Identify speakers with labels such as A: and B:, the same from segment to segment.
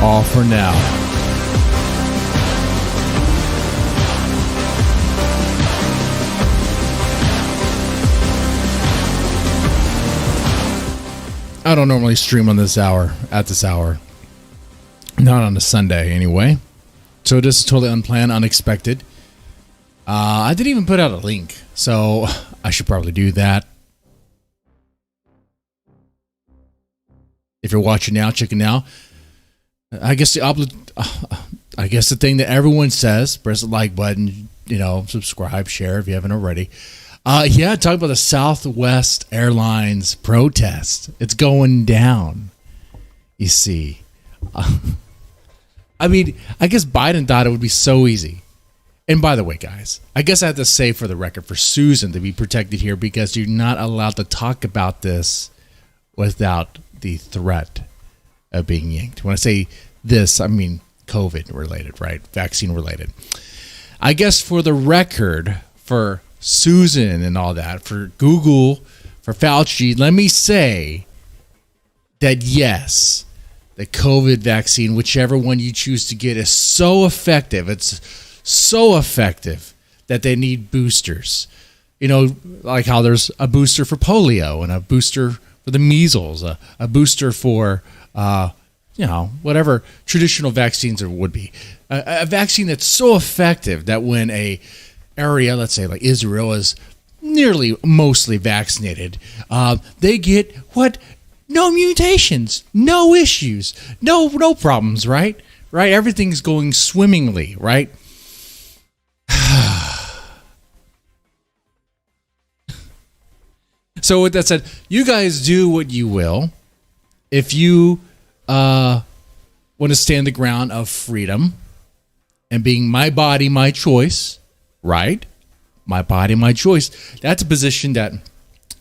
A: All for now. I don't normally stream on this hour, at this hour. Not on a Sunday, anyway. So this is totally unplanned, unexpected. I didn't even put out a link, so I should probably do that. If you're watching now, checking now, I guess the thing that everyone says, press the like button, subscribe, share if you haven't already. Talk about the Southwest Airlines protest. It's going down, you see. I guess Biden thought it would be so easy. And by the way, guys, I guess I have to say for the record, for Susan to be protected here, because you're not allowed to talk about this without the threat of being yanked. When I say this, I mean COVID related, right? Vaccine related. I guess for the record, for Susan and all that, for Google, for Fauci, let me say that yes, the COVID vaccine, whichever one you choose to get, is so effective. It's so effective that they need boosters. Like how there's a booster for polio and a booster for the measles, a booster for, whatever traditional vaccines there would be. A vaccine that's so effective that when a area, let's say like Israel, is nearly mostly vaccinated, they get what? No mutations, no issues, no problems, right? Right? Everything's going swimmingly, right? So with that said, you guys do what you will. If you want to stand the ground of freedom and being my body, my choice, right? My body, my choice. That's a position that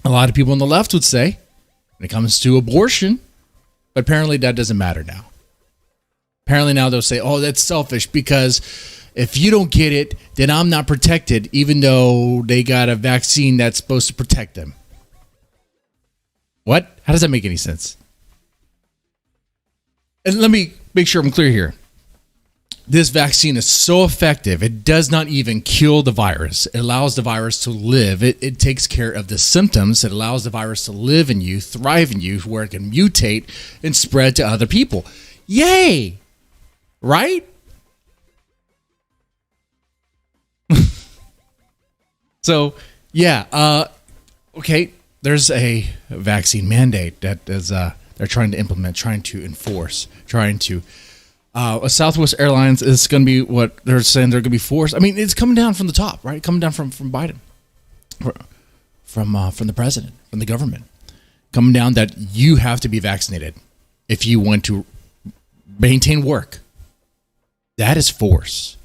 A: a lot of people on the left would say when it comes to abortion. But apparently that doesn't matter now. Apparently now they'll say, oh, that's selfish because if you don't get it, then I'm not protected, even though they got a vaccine that's supposed to protect them. What? How does that make any sense? And let me make sure I'm clear here. This vaccine is so effective, it does not even kill the virus. It allows the virus to live. It takes care of the symptoms. It allows the virus to live in you, thrive in you, where it can mutate and spread to other people. Yay! Right? So, yeah. Okay, there's a vaccine mandate that is they're trying to implement, trying to enforce, trying to... Southwest Airlines is going to be what they're saying they're going to be forced. I mean, it's coming down from the top, right? Coming down from Biden, from the president, from the government, coming down that you have to be vaccinated if you want to maintain work. That is force.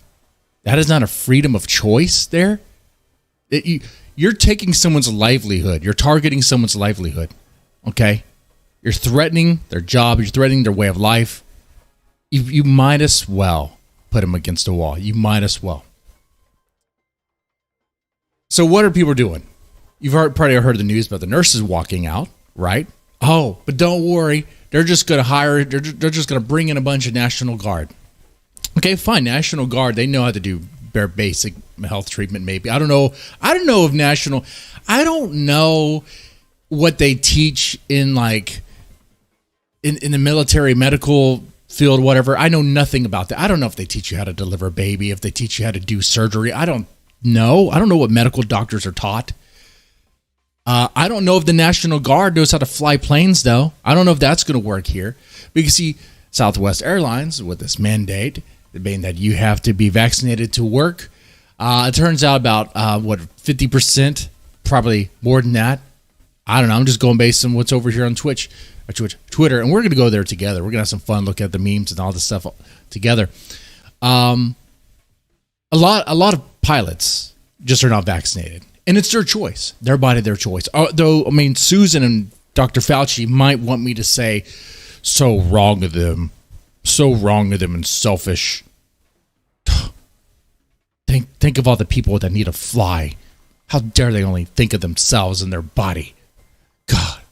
A: That is not a freedom of choice. There, you're taking someone's livelihood. You're targeting someone's livelihood. Okay, you're threatening their job. You're threatening their way of life. You might as well put them against a wall. You might as well. So what are people doing? You've probably heard the news about the nurses walking out, right? Oh, but don't worry. They're just going to hire, they're just going to bring in a bunch of National Guard. Okay, fine. National Guard, they know how to do bare basic health treatment maybe. I don't know if I don't know what they teach in like, in the military medical field, whatever. I know nothing about that. I don't know if they teach you how to deliver a baby, if they teach you how to do surgery. I don't know. I don't know what medical doctors are taught. I don't know if the National Guard knows how to fly planes, though. I don't know if that's going to work here. Because, see, Southwest Airlines, with this mandate, being that you have to be vaccinated to work, it turns out about, 50%, probably more than that. I don't know. I'm just going based on what's over here on Twitter, and we're going to go there together. We're going to have some fun, look at the memes and all this stuff together. A lot of pilots just are not vaccinated, and it's their choice, their body, their choice. Though, I mean, Susan and Dr. Fauci might want me to say, so wrong of them and selfish. Think of all the people that need to fly. How dare they only think of themselves and their body? God.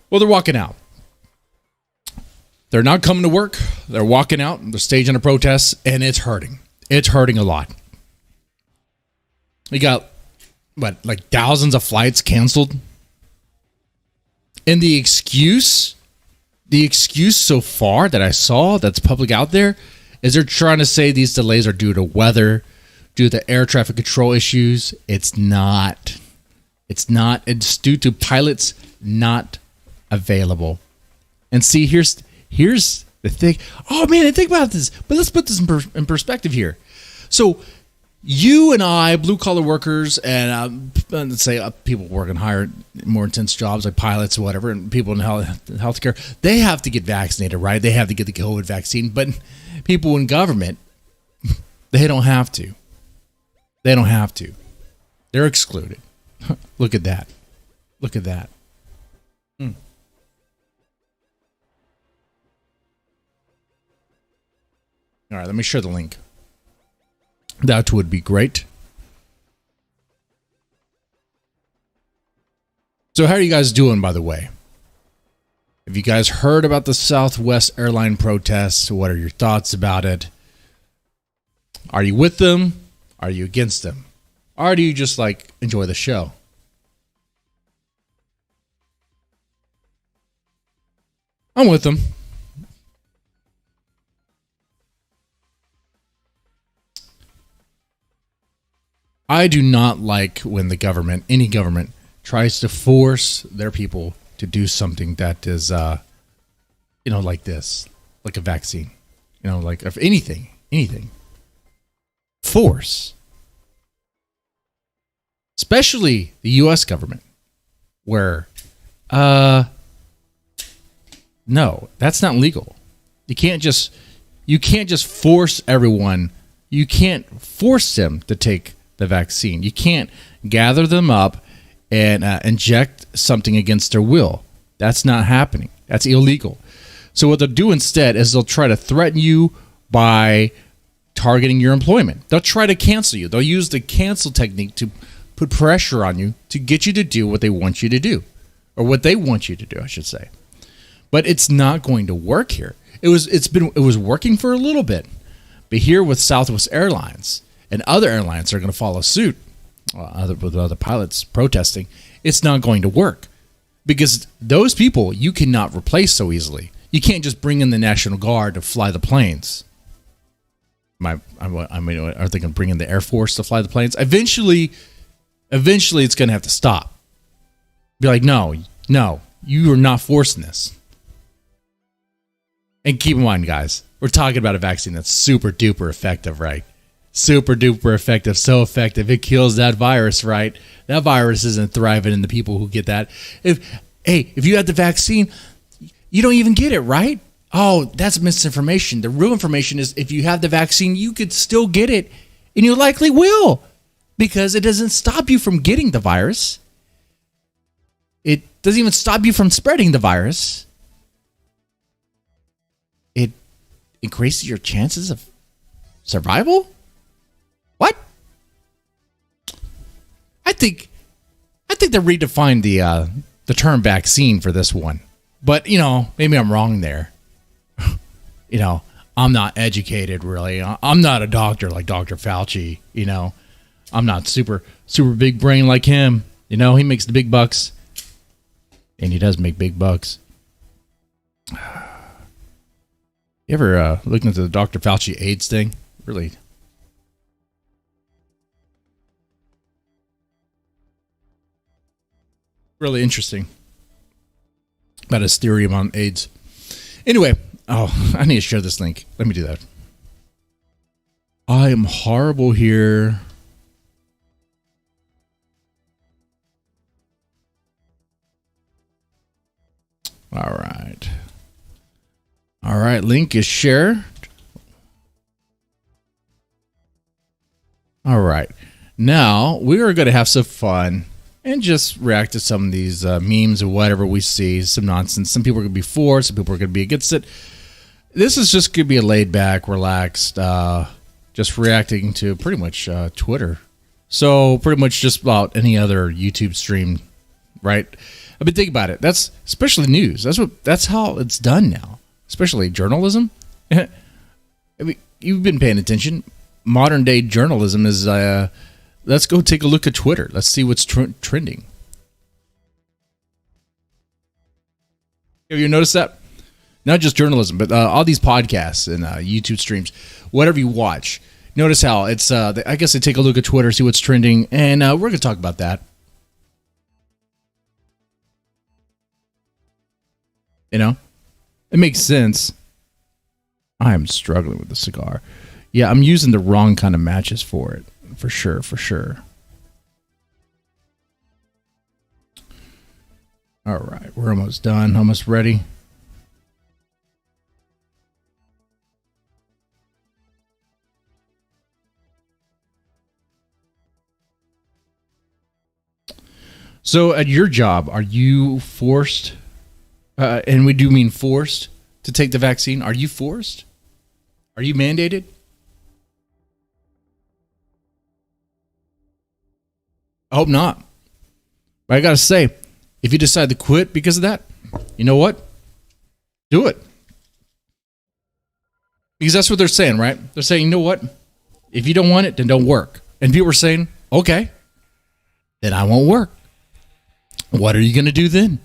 A: Well, they're walking out. They're not coming to work. They're walking out. They're staging a protest, and it's hurting. It's hurting a lot. We got, like thousands of flights canceled. And the excuse so far that I saw that's public out there is they're trying to say these delays are due to weather, due to air traffic control issues. It's not. It's not. It's due to pilots not available. And see, here's the thing. Oh, man, I think about this. But let's put this in perspective here. So you and I, blue-collar workers, and let's say people working higher, more intense jobs like pilots or whatever, and people in healthcare, they have to get vaccinated, right? They have to get the COVID vaccine. But people in government, they don't have to. They don't have to. They're excluded. Look at that. Look at that. All right, let me share the link. That would be great. So how are you guys doing, by the way? Have you guys heard about the Southwest Airline protests? What are your thoughts about it? Are you with them? Are you against them? Or do you just enjoy the show? I'm with them. I do not like when the government, any government, tries to force their people to do something that is, like this, like a vaccine, like of anything. Force. Especially the U.S. government, where, no, that's not legal. You can't just force everyone. You can't force them to take the vaccine. You can't gather them up and inject something against their will. That's not happening. That's illegal. So what they'll do instead is they'll try to threaten you by targeting your employment. They'll try to cancel you. They'll use the cancel technique to put pressure on you to get you to do what they want you to do, or what they want you to do, I should say. But it's not going to work here. It was working for a little bit, but here with Southwest Airlines and other airlines are going to follow suit, with other pilots protesting, it's not going to work, because those people you cannot replace so easily. You can't just bring in the National Guard to fly the planes. I mean, are they going to bring in the Air Force to fly the planes? Eventually it's going to have to stop. Be like, no, you are not forcing this. And keep in mind, guys, we're talking about a vaccine that's super duper effective, right? Super duper effective, so effective it kills that virus, right? That virus isn't thriving in the people who get that. If you had the vaccine, you don't even get it, right? Oh, that's misinformation. The real information is if you have the vaccine, you could still get it, and you likely will, because it doesn't stop you from getting the virus. It doesn't even stop you from spreading the virus. It increases your chances of survival? What? I think they redefined the term vaccine for this one. But, maybe I'm wrong there. I'm not educated, really. I'm not a doctor like Dr. Fauci, I'm not super big brain like him. He makes the big bucks. And he does make big bucks. You ever looked into the Dr. Fauci AIDS thing? Really? Really interesting about his theory on AIDS. Anyway, I need to share this link. Let me do that. I am horrible here. All right, link is shared. All right. Now, we are going to have some fun and just react to some of these memes or whatever we see, some nonsense. Some people are going to be for it, some people are going to be against it. This is just going to be a laid-back, relaxed, just reacting to pretty much Twitter. So pretty much just about any other YouTube stream, right? I mean, think about it. That's especially news. That's how it's done now. Especially journalism. I mean, you've been paying attention. Modern day journalism is. Let's go take a look at Twitter. Let's see what's trending. Have you noticed that? Not just journalism, but all these podcasts and YouTube streams, whatever you watch. Notice how it's. I guess they take a look at Twitter, see what's trending, and we're gonna talk about that. You know, it makes sense. I am struggling with the cigar. Yeah, I'm using the wrong kind of matches for it. For sure. All right, we're almost done. Almost ready. So at your job, are you forced, and we do mean forced, to take the vaccine? Are you forced? Are you mandated? I hope not. But I got to say, if you decide to quit because of that, you know what? Do it. Because that's what they're saying, right? They're saying, you know what? If you don't want it, then don't work. And people are saying, okay, then I won't work. What are you going to do then?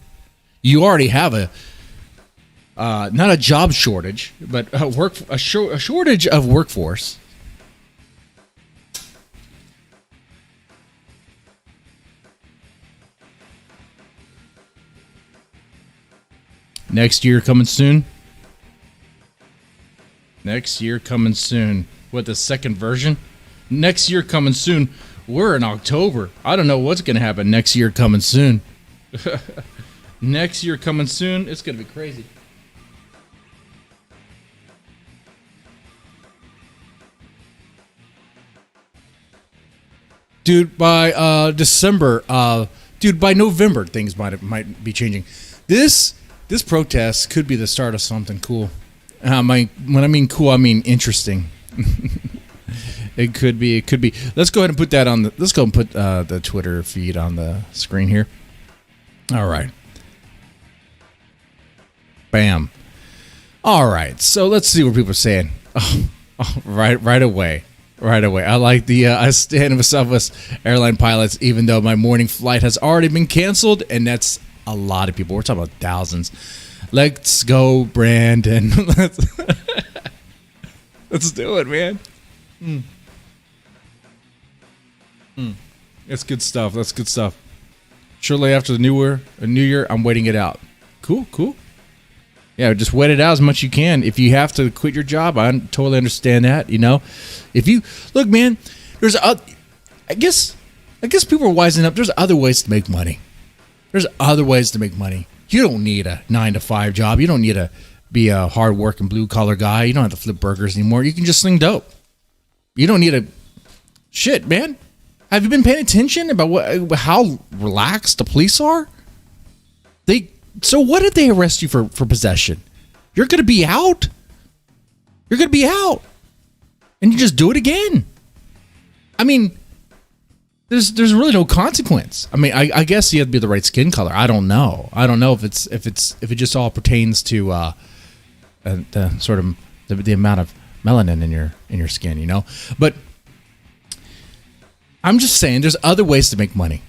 A: You already have not a job shortage, but a shortage of workforce. Next year coming soon. What, the second version? Next year coming soon. We're in October. I don't know what's going to happen next year coming soon. Next year coming soon. It's going to be crazy. Dude, by December, by November, things might be changing. This protest could be the start of something cool. When I mean cool, I mean interesting. It could be. Let's go ahead and put that on let's go and put the Twitter feed on the screen here. All right. Bam. All right. So let's see what people are saying. Right away. I like I stand with Southwest Airline pilots, even though my morning flight has already been canceled, and that's a lot of people. We're talking about thousands. Let's go, Brandon. Let's do it, man. That's good stuff. Shortly after the New Year, I'm waiting it out. Cool. Yeah, just wait it out as much as you can. If you have to quit your job, I totally understand that. You know, if you look, man, I guess people are wising up. There's other ways to make money. You don't need a 9-to-5 job. You don't need to be a hard-working blue-collar guy. You don't have to flip burgers anymore. You can just sling dope. You don't need shit, man. Have you been paying attention about how relaxed the police are? So what did they arrest you for possession? You're going to be out. And you just do it again. I mean, there's really no consequence. I mean, I guess you have to be the right skin color. I don't know if it just all pertains to the sort of the amount of melanin in your skin, you know. But I'm just saying, there's other ways to make money.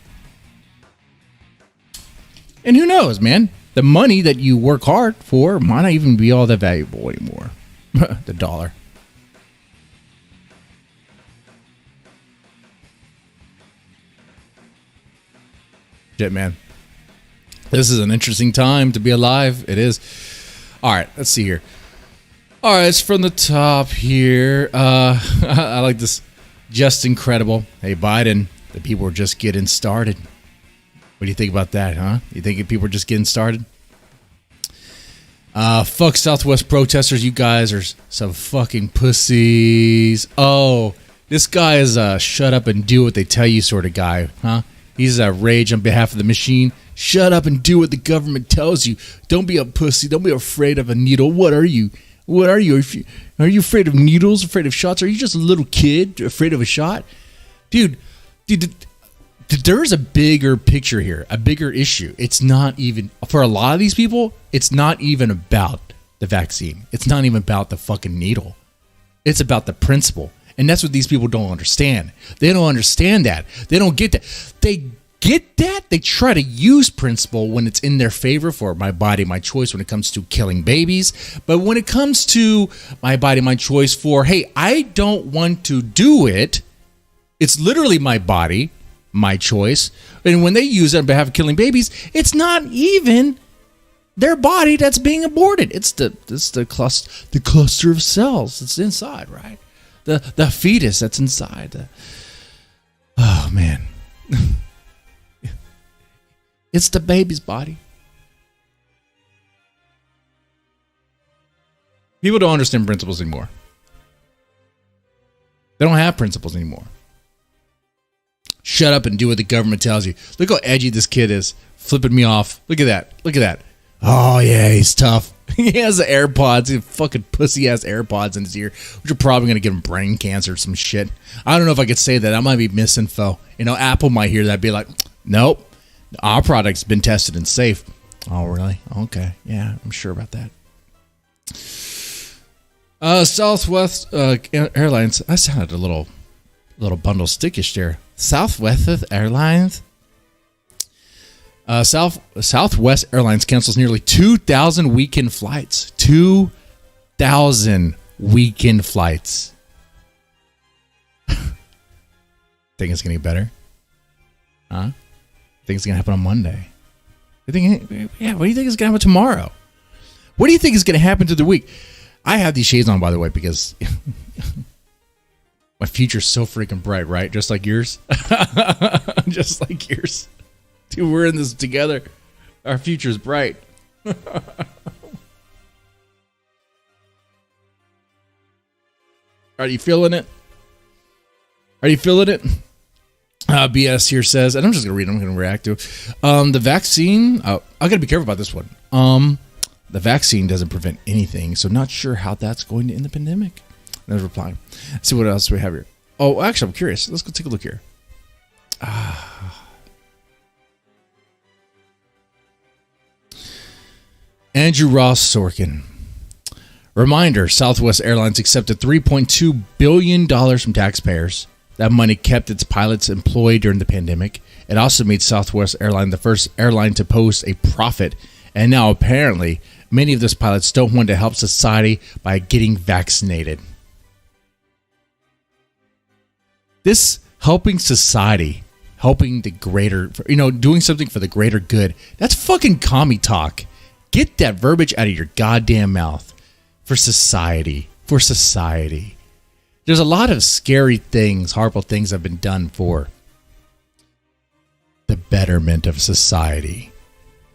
A: And who knows, man? The money that you work hard for might not even be all that valuable anymore. The dollar. Shit, man. This is an interesting time to be alive. It is. All right, let's see here. All right, it's from the top here. I like this. Just incredible. Hey, Biden, the people are just getting started. What do you think about that, huh? You think people are just getting started? Fuck Southwest protesters. You guys are some fucking pussies. Oh, this guy is a shut up and do what they tell you sort of guy, huh? He's a rage on behalf of the machine. Shut up and do what the government tells you. Don't be a pussy. Don't be afraid of a needle. What are you? Are you afraid of needles? Afraid of shots? Are you just a little kid afraid of a shot? Dude, there is a bigger picture here, a bigger issue. It's not even, for a lot of these people, it's not even about the vaccine. It's not even about the fucking needle. It's about the principle. And that's what these people don't understand. They don't understand that. They don't get that. They get that. They try to use principle when it's in their favor for my body, my choice when it comes to killing babies. But when it comes to my body, my choice for, hey, I don't want to do it. It's literally my body, my choice. And when they use it on behalf of killing babies, it's not even their body that's being aborted. It's the cluster of cells that's inside, right? The fetus that's inside. Oh man. It's the baby's body. People don't understand principles anymore. They don't have principles anymore. Shut up and do what the government tells you. Look how edgy this kid is. Flipping me off. Look at that. Look at that. Oh, yeah, he's tough. He has the AirPods. He has fucking pussy-ass AirPods in his ear, which are probably going to give him brain cancer or some shit. I don't know if I could say that. I might be misinfo. Apple might hear that and be like, nope, our product's been tested and safe. Oh, really? Okay. Yeah, I'm sure about that. Southwest Airlines. I sounded a little bundle stickish there. Southwest Airlines. Southwest Airlines cancels nearly 2,000 weekend flights. 2,000 weekend flights. Think it's gonna get better? Huh? Think it's gonna happen on Monday? What do you think is gonna happen tomorrow? What do you think is gonna happen to the week? I have these shades on, by the way, because my future's so freaking bright, right? Just like yours. Just like yours. Dude, we're in this together. Our future's bright. Are you feeling it? Are you feeling it? BS here says, and I'm just going to read it. I'm going to react to it. The vaccine, I got to be careful about this one. The vaccine doesn't prevent anything, so not sure how that's going to end the pandemic. There's a reply. Let's see what else we have here. Oh, actually, I'm curious. Let's go take a look here. Andrew Ross Sorkin. Reminder, Southwest Airlines accepted $3.2 billion from taxpayers. That money kept its pilots employed during the pandemic. It also made Southwest Airlines the first airline to post a profit. And now, apparently, many of those pilots don't want to help society by getting vaccinated. This helping society, helping the greater, doing something for the greater good, that's fucking commie talk. Get that verbiage out of your goddamn mouth. For society. For society. There's a lot of scary things, horrible things that have been done for the betterment of society.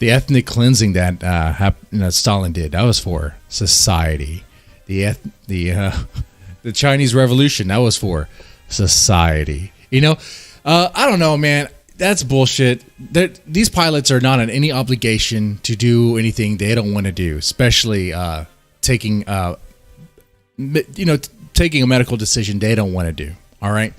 A: The ethnic cleansing that Stalin did, that was for society. The Chinese Revolution, that was for society. I don't know, man. That's bullshit. These pilots are not on any obligation to do anything they don't want to do, especially taking a medical decision they don't want to do. All right.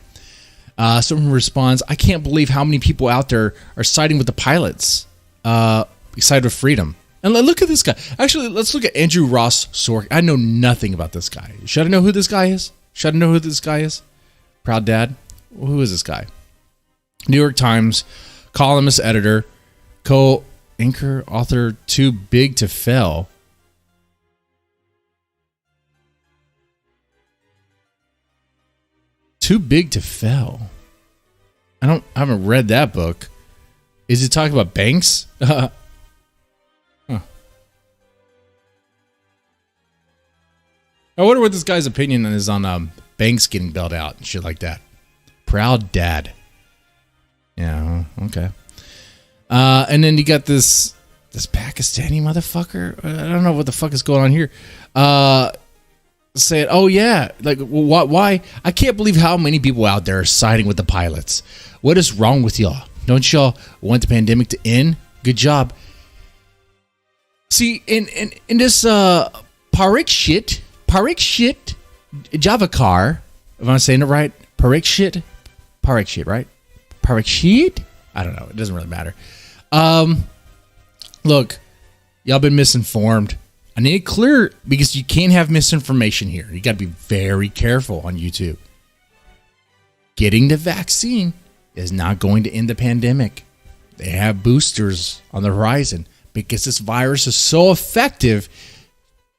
A: Someone responds, I can't believe how many people out there are siding with the pilots, siding with freedom. And look at this guy. Actually, let's look at Andrew Ross Sorkin. I know nothing about this guy. Should I know who this guy is? Proud dad. Who is this guy? New York Times columnist, editor, co-anchor, author, Too Big to Fail. Too Big to Fail. I haven't read that book. Is it talking about banks? Huh. I wonder what this guy's opinion is on banks getting bailed out and shit like that. Proud dad. Yeah, okay. And then you got this Pakistani motherfucker. I don't know what the fuck is going on here. Saying, oh yeah, like why? I can't believe how many people out there are siding with the pilots. What is wrong with y'all? Don't y'all want the pandemic to end? Good job. See, in this Parik shit, Javacar, if I'm saying it right, Parik shit, right? perfect sheet? I don't know. It doesn't really matter. Look, y'all been misinformed. I need it clear because you can't have misinformation here. You got to be very careful on YouTube. Getting the vaccine is not going to end the pandemic. They have boosters on the horizon because this virus is so effective,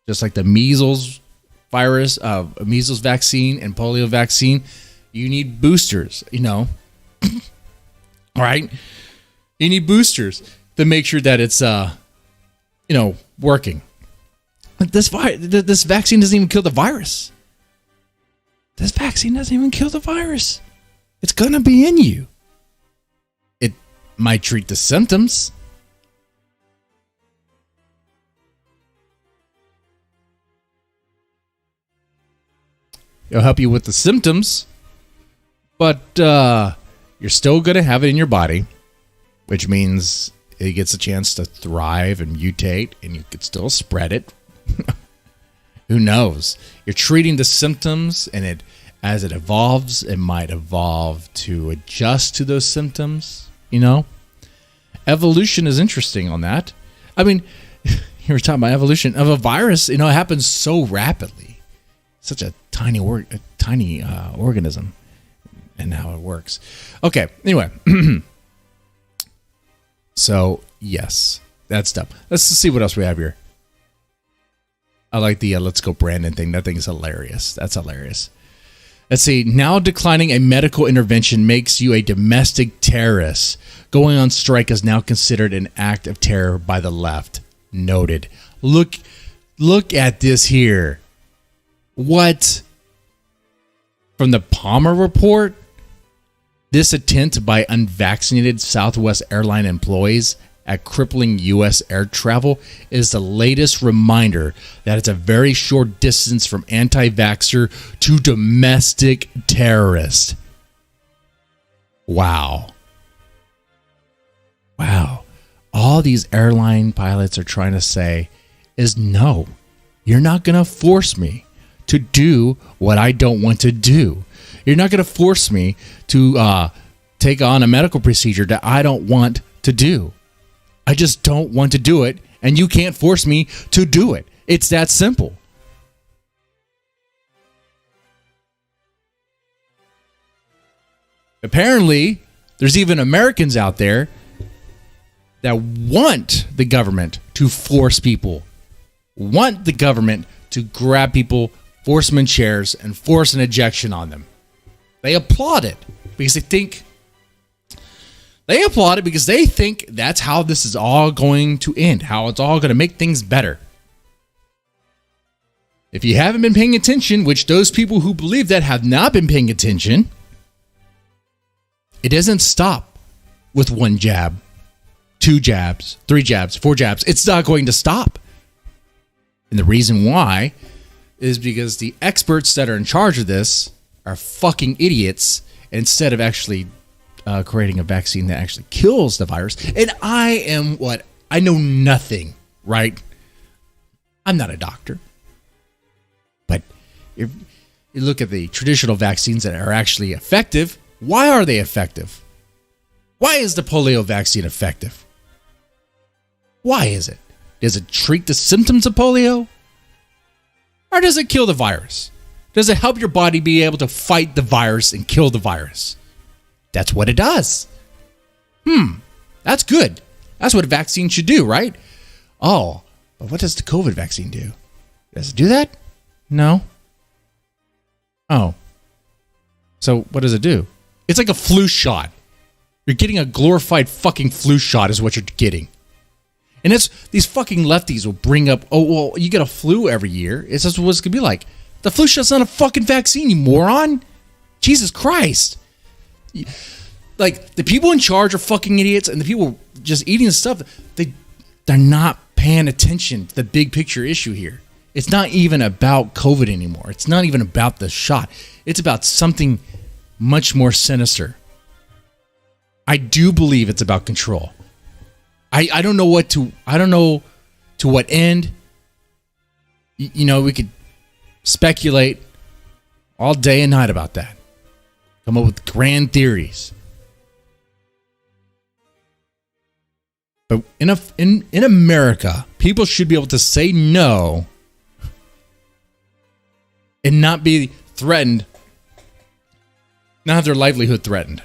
A: just like the measles virus, measles vaccine and polio vaccine. You need boosters, All right? You need boosters to make sure that it's, working. But this vaccine doesn't even kill the virus. This vaccine doesn't even kill the virus. It's going to be in you. It might treat the symptoms. It'll help you with the symptoms, but you're still going to have it in your body, which means it gets a chance to thrive and mutate, and you could still spread it. Who knows? You're treating the symptoms, and as it evolves, it might evolve to adjust to those symptoms. Evolution is interesting on that. I mean, you were talking about evolution of a virus. It happens so rapidly. Such a tiny organism, and how it works. Okay. Anyway, so yes, that's dumb. Let's see what else we have here. I like the "Let's Go Brandon" thing. That thing is hilarious. That's hilarious. Let's see. Now declining a medical intervention makes you a domestic terrorist. Going on strike is now considered an act of terror by the left. Noted. Look at this here. What? From the Palmer report, this attempt by unvaccinated Southwest Airline employees at crippling U.S. air travel is the latest reminder that it's a very short distance from anti-vaxxer to domestic terrorist. Wow. All these airline pilots are trying to say is, no, you're not going to force me to do what I don't want to do. You're not going to force me to take on a medical procedure that I don't want to do. I just don't want to do it, and you can't force me to do it. It's that simple. Apparently, there's even Americans out there that want the government to force people, want the government to grab people, force them in chairs, and force an ejection on them. They applaud it because they think that's how this is all going to end, how it's all going to make things better. If you haven't been paying attention, which those people who believe that have not been paying attention, it doesn't stop with 1 jab, 2 jabs, 3 jabs, 4 jabs. It's not going to stop. And the reason why is because the experts that are in charge of this are fucking idiots. And instead of actually creating a vaccine that actually kills the virus, and I know nothing, right? I'm not a doctor. But if you look at the traditional vaccines that are actually effective, why are they effective? Why is the polio vaccine effective? Why is it? Does it treat the symptoms of polio? Or does it kill the virus? Does it help your body be able to fight the virus and kill the virus? That's what it does. That's good. That's what a vaccine should do, right? Oh, but what does the COVID vaccine do? Does it do that? No. Oh. So what does it do? It's like a flu shot. You're getting a glorified fucking flu shot is what you're getting. And it's these fucking lefties will bring up, oh, well, you get a flu every year. It's just what it's going to be like. The flu shot's not a fucking vaccine, you moron. Jesus Christ. Like, the people in charge are fucking idiots, and the people just eating the stuff, they're not paying attention to the big picture issue here. It's not even about COVID anymore. It's not even about the shot. It's about something much more sinister. I do believe it's about control. I don't know to what end. We could speculate all day and night about that. Come up with grand theories. But in America, people should be able to say no and not be threatened, not have their livelihood threatened.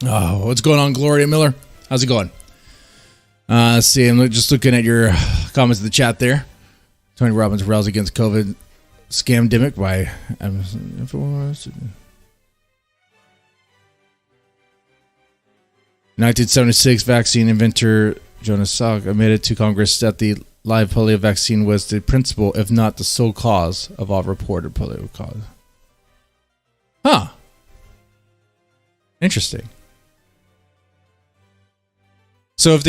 A: Oh, what's going on, Gloria Miller? How's it going? Let's see. I'm just looking at your comments in the chat there. Tony Robbins rails against COVID scamdemic by 1976 vaccine inventor Jonas Salk admitted to Congress that the live polio vaccine was the principal, if not the sole cause of all reported polio cause. Huh. Interesting. So if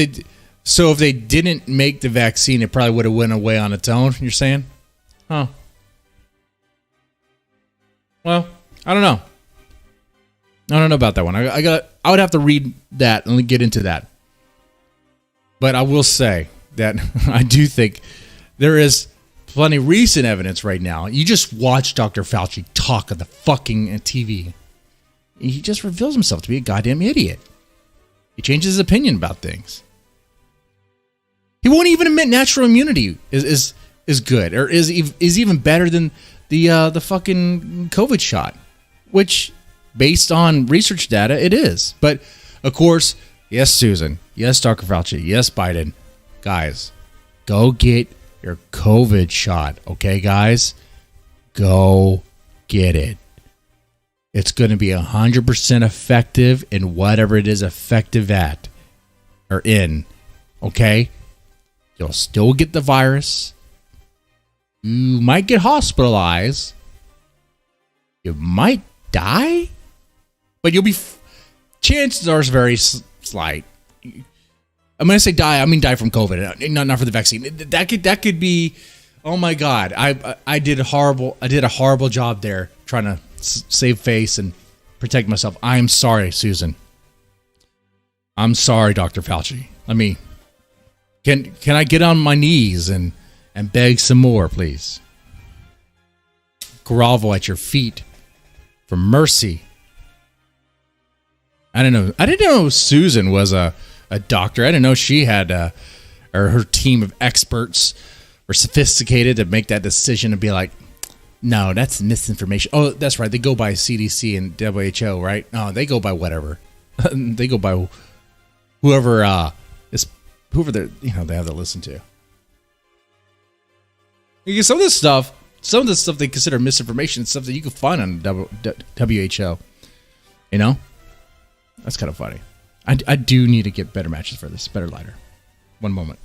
A: they didn't make the vaccine, it probably would have went away on its own, you're saying? Huh. Well, I don't know. I don't know about that one. I would have to read that and get into that. But I will say that I do think there is plenty of recent evidence right now. You just watch Dr. Fauci talk on the fucking TV. He just reveals himself to be a goddamn idiot. He changes his opinion about things. He won't even admit natural immunity is good or is even better than the fucking COVID shot, which, based on research data, it is. But of course, yes, Susan, yes, Dr. Fauci, yes, Biden, guys, go get your COVID shot, okay, guys, go get it. It's going to be 100% effective in whatever it is effective at or in. Okay? You'll still get the virus. You might get hospitalized. You might die. But you'll be... chances are very slight. I'm going to say die. I mean die from COVID. Not for the vaccine. That could be... Oh my God. I did a horrible job there trying to save face and protect myself. I am sorry, Susan. I'm sorry, Dr. Fauci. Can I get on my knees and beg some more, please? Grovel at your feet for mercy. I didn't know Susan was a doctor. I didn't know she had or her team of experts were sophisticated to make that decision and be like, no, that's misinformation. Oh, that's right. They go by CDC and WHO, right? No, they go by whatever. They go by whoever they have to listen to. Because some of this stuff they consider misinformation is stuff that you can find on WHO. You know, that's kind of funny. I do need to get better matches for this. Better lighter. One moment.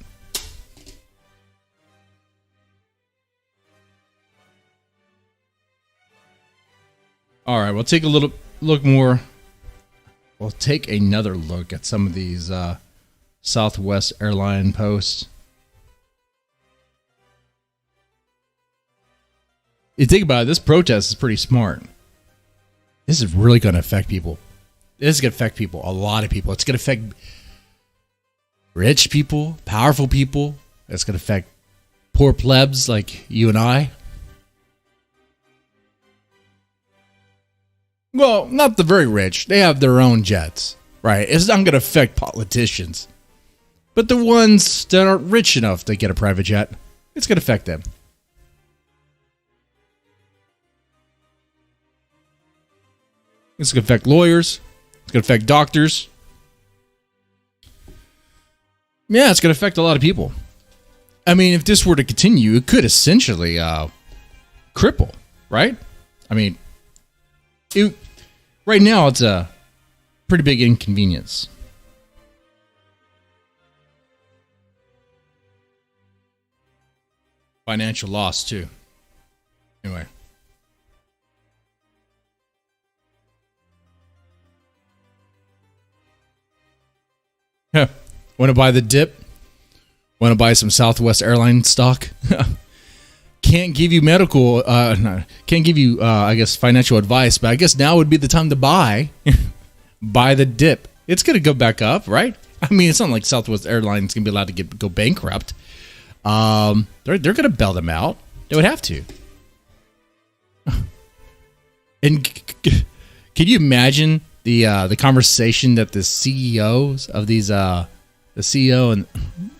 A: All right, we'll take another look at some of these Southwest Airline posts. You think about it, this protest is pretty smart. This is really going to affect people. This is going to affect people, a lot of people. It's going to affect rich people, powerful people. It's going to affect poor plebs like you and I. Well, not the very rich. They have their own jets, right? It's not going to affect politicians. But the ones that aren't rich enough to get a private jet, it's going to affect them. It's going to affect lawyers. It's going to affect doctors. Yeah, it's going to affect a lot of people. I mean, if this were to continue, it could essentially cripple, right? I mean, right now, it's a pretty big inconvenience. Financial loss, too. Anyway. Want to buy the dip? Want to buy some Southwest Airline stock? Can't give you I guess, financial advice, but I guess now would be the time to buy the dip. It's going to go back up, right? I mean, it's not like Southwest Airlines going to be allowed to go bankrupt. They're going to bail them out. They would have to. And can you imagine the conversation that the CEOs of these the CEO and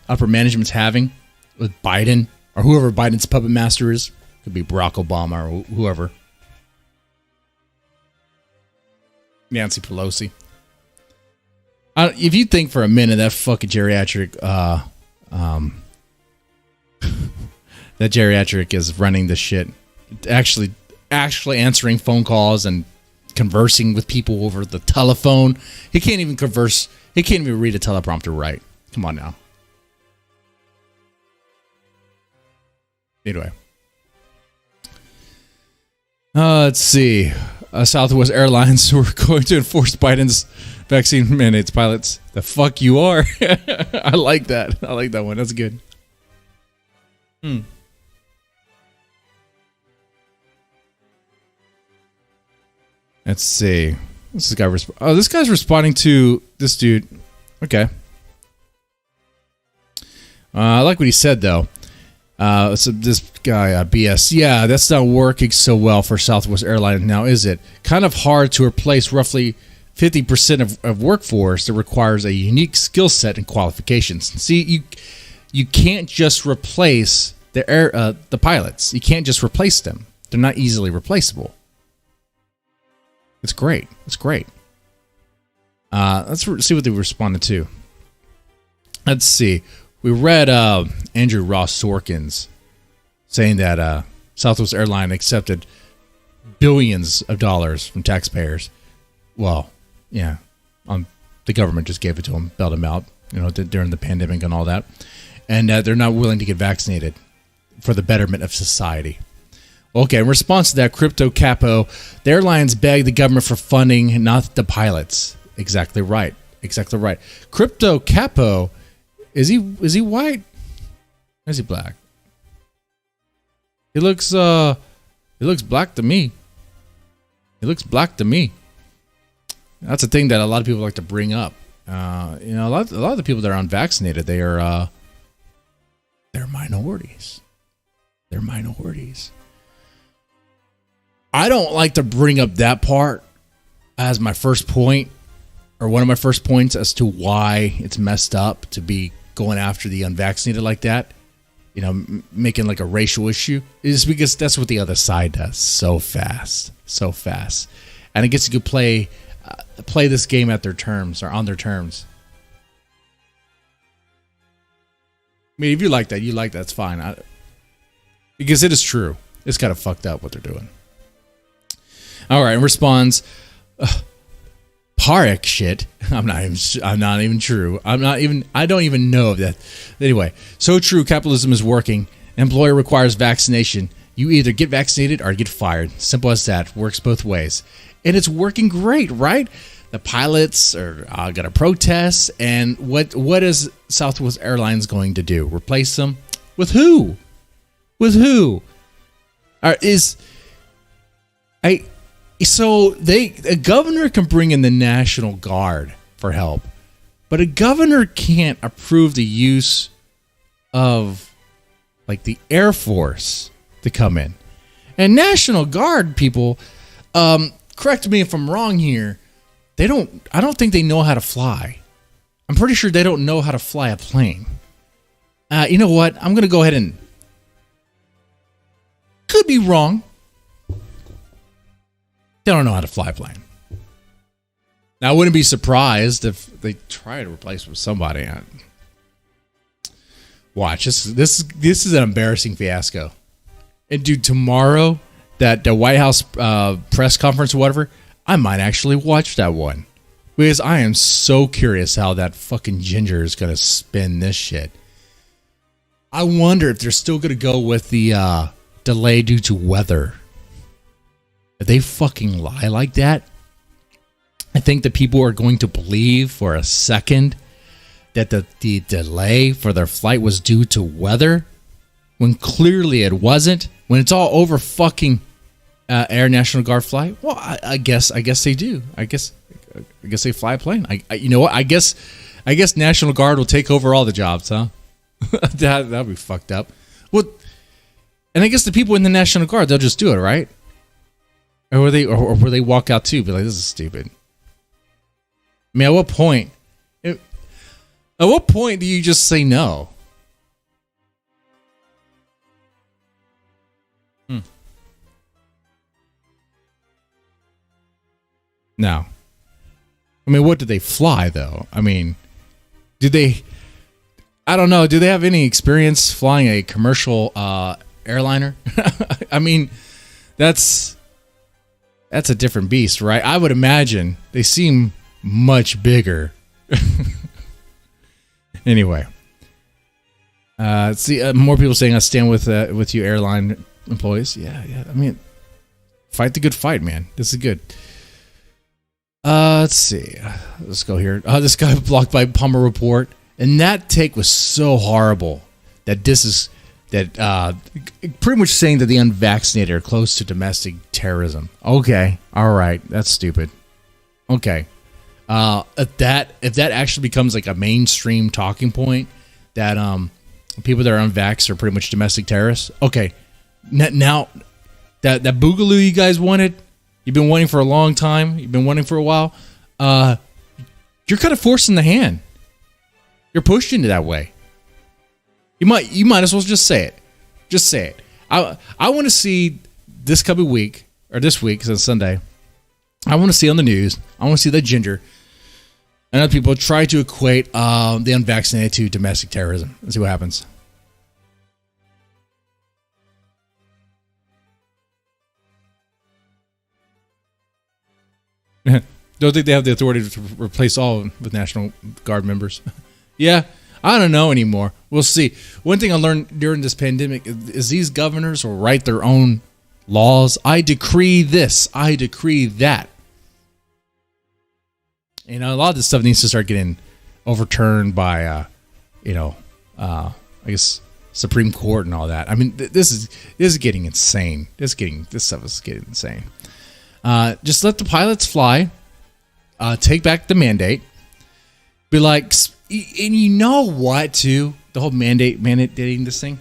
A: upper management's having with Biden or whoever Biden's puppet master is? Could be Barack Obama or whoever. Nancy Pelosi. If you think for a minute that fucking geriatric, that geriatric is running the shit, actually answering phone calls and conversing with people over the telephone. He can't even converse. He can't even read a teleprompter right. Come on now. Anyway. Let's see. Southwest Airlines were going to enforce Biden's vaccine mandates. Pilots, the fuck you are. I like that. I like that one. That's good. Let's see. This guy. This guy's responding to this dude. Okay. I like what he said though. So this guy, BS. Yeah, that's not working so well for Southwest Airlines now, is it? Kind of hard to replace roughly 50% of workforce that requires a unique skill set and qualifications. See, you can't just replace the pilots. You can't just replace them. They're not easily replaceable. It's great. It's great. Let's see what they responded to. Let's see. We read Andrew Ross Sorkin's saying that Southwest Airlines accepted billions of dollars from taxpayers. Well, yeah, the government just gave it to them, bailed them out, during the pandemic and all that, and they're not willing to get vaccinated for the betterment of society. Okay, in response to that, Crypto Capo, the airlines begged the government for funding, not the pilots. Exactly right. Exactly right. Crypto Capo. Is he white? Or is he black? He looks black to me. He looks black to me. That's a thing that a lot of people like to bring up. A lot of the people that are unvaccinated, they're minorities. They're minorities. I don't like to bring up that part as my first point, or one of my first points as to why it's messed up to be going after the unvaccinated like that, making like a racial issue, is because that's what the other side does so fast, and it gets you to play this game at their terms or on their terms. I mean, if you like that, it's fine. Because it is true. It's kind of fucked up what they're doing. All right, in response, Parek shit. I'm not even true. I don't even know that. Anyway, so true. Capitalism is working. Employer requires vaccination. You either get vaccinated or get fired. Simple as that. Works both ways. And it's working great, right? The pilots are going to protest. And what is Southwest Airlines going to do? Replace them? With who? With who? So a governor can bring in the National Guard for help, but a governor can't approve the use of like the Air Force to come in. And National Guard people, correct me if I'm wrong here, I don't think they know how to fly. I'm pretty sure they don't know how to fly a plane. You know what? I'm going to go ahead and could be wrong. They don't know how to fly a plane. Now, I wouldn't be surprised if they try to replace with somebody. Watch, this is an embarrassing fiasco. And dude, tomorrow, the White House press conference or whatever, I might actually watch that one. Because I am so curious how that fucking ginger is going to spin this shit. I wonder if they're still going to go with the delay due to weather. If they fucking lie like that, I think that people are going to believe for a second that the delay for their flight was due to weather, when clearly it wasn't. When it's all over fucking Air National Guard flight. Well, I guess they do. I guess they fly a plane. You know what? I guess National Guard will take over all the jobs, huh? That'd be fucked up. Well, and I guess the people in the National Guard, they'll just do it, right? Or where they walk out too, be like, this is stupid. I mean, at what point? At what point do you just say no? No. I mean, what did they fly though? I mean, did they? I don't know. Do they have any experience flying a commercial airliner? I mean, that's a different beast, right? I would imagine they seem much bigger. Anyway, see more people saying I stand with you, airline employees. Yeah. I mean, fight the good fight, man. This is good. Let's see. Let's go here. This guy blocked by Palmer Report, and that take was so horrible that pretty much saying that the unvaccinated are close to domestic terrorism. Okay, all right, that's stupid. Okay, if that actually becomes like a mainstream talking point that people that are unvaxxed are pretty much domestic terrorists. Okay, now that boogaloo you guys wanted. You've been wanting for a long time. You've been wanting for a while. You're kind of forcing the hand. You're pushed into that way. You might as well just say it. Just say it. I want to see this coming week, or this week, since Sunday. I want to see on the news. I want to see that Ginger and other people try to equate the unvaccinated to domestic terrorism and see what happens. Don't think they have the authority to replace all with National Guard members. Yeah, I don't know anymore. We'll see. One thing I learned during this pandemic is these governors will write their own laws. I decree this. I decree that. You know, a lot of this stuff needs to start getting overturned by, I guess Supreme Court and all that. I mean, this is getting insane. This stuff is getting insane. Just let the pilots fly. Take back the mandate. Be like, and you know what, too? The whole mandating this thing.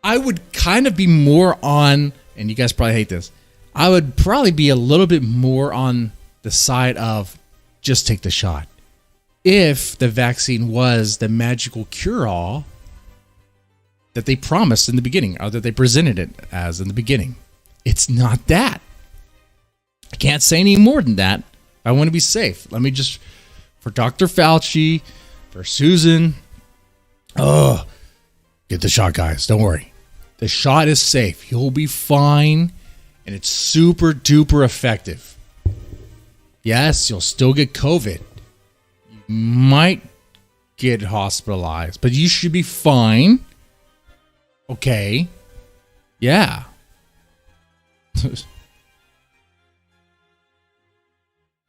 A: I would kind of be more on, and you guys probably hate this, I would probably be a little bit more on the side of just take the shot. If the vaccine was the magical cure-all that they promised in the beginning, or that they presented it as in the beginning. It's not that. I can't say any more than that. I want to be safe. Let me just, for Dr. Fauci, for Susan, get the shot, guys. Don't worry. The shot is safe. You'll be fine, and it's super duper effective. Yes, you'll still get COVID. You might get hospitalized, but you should be fine. Okay. Yeah.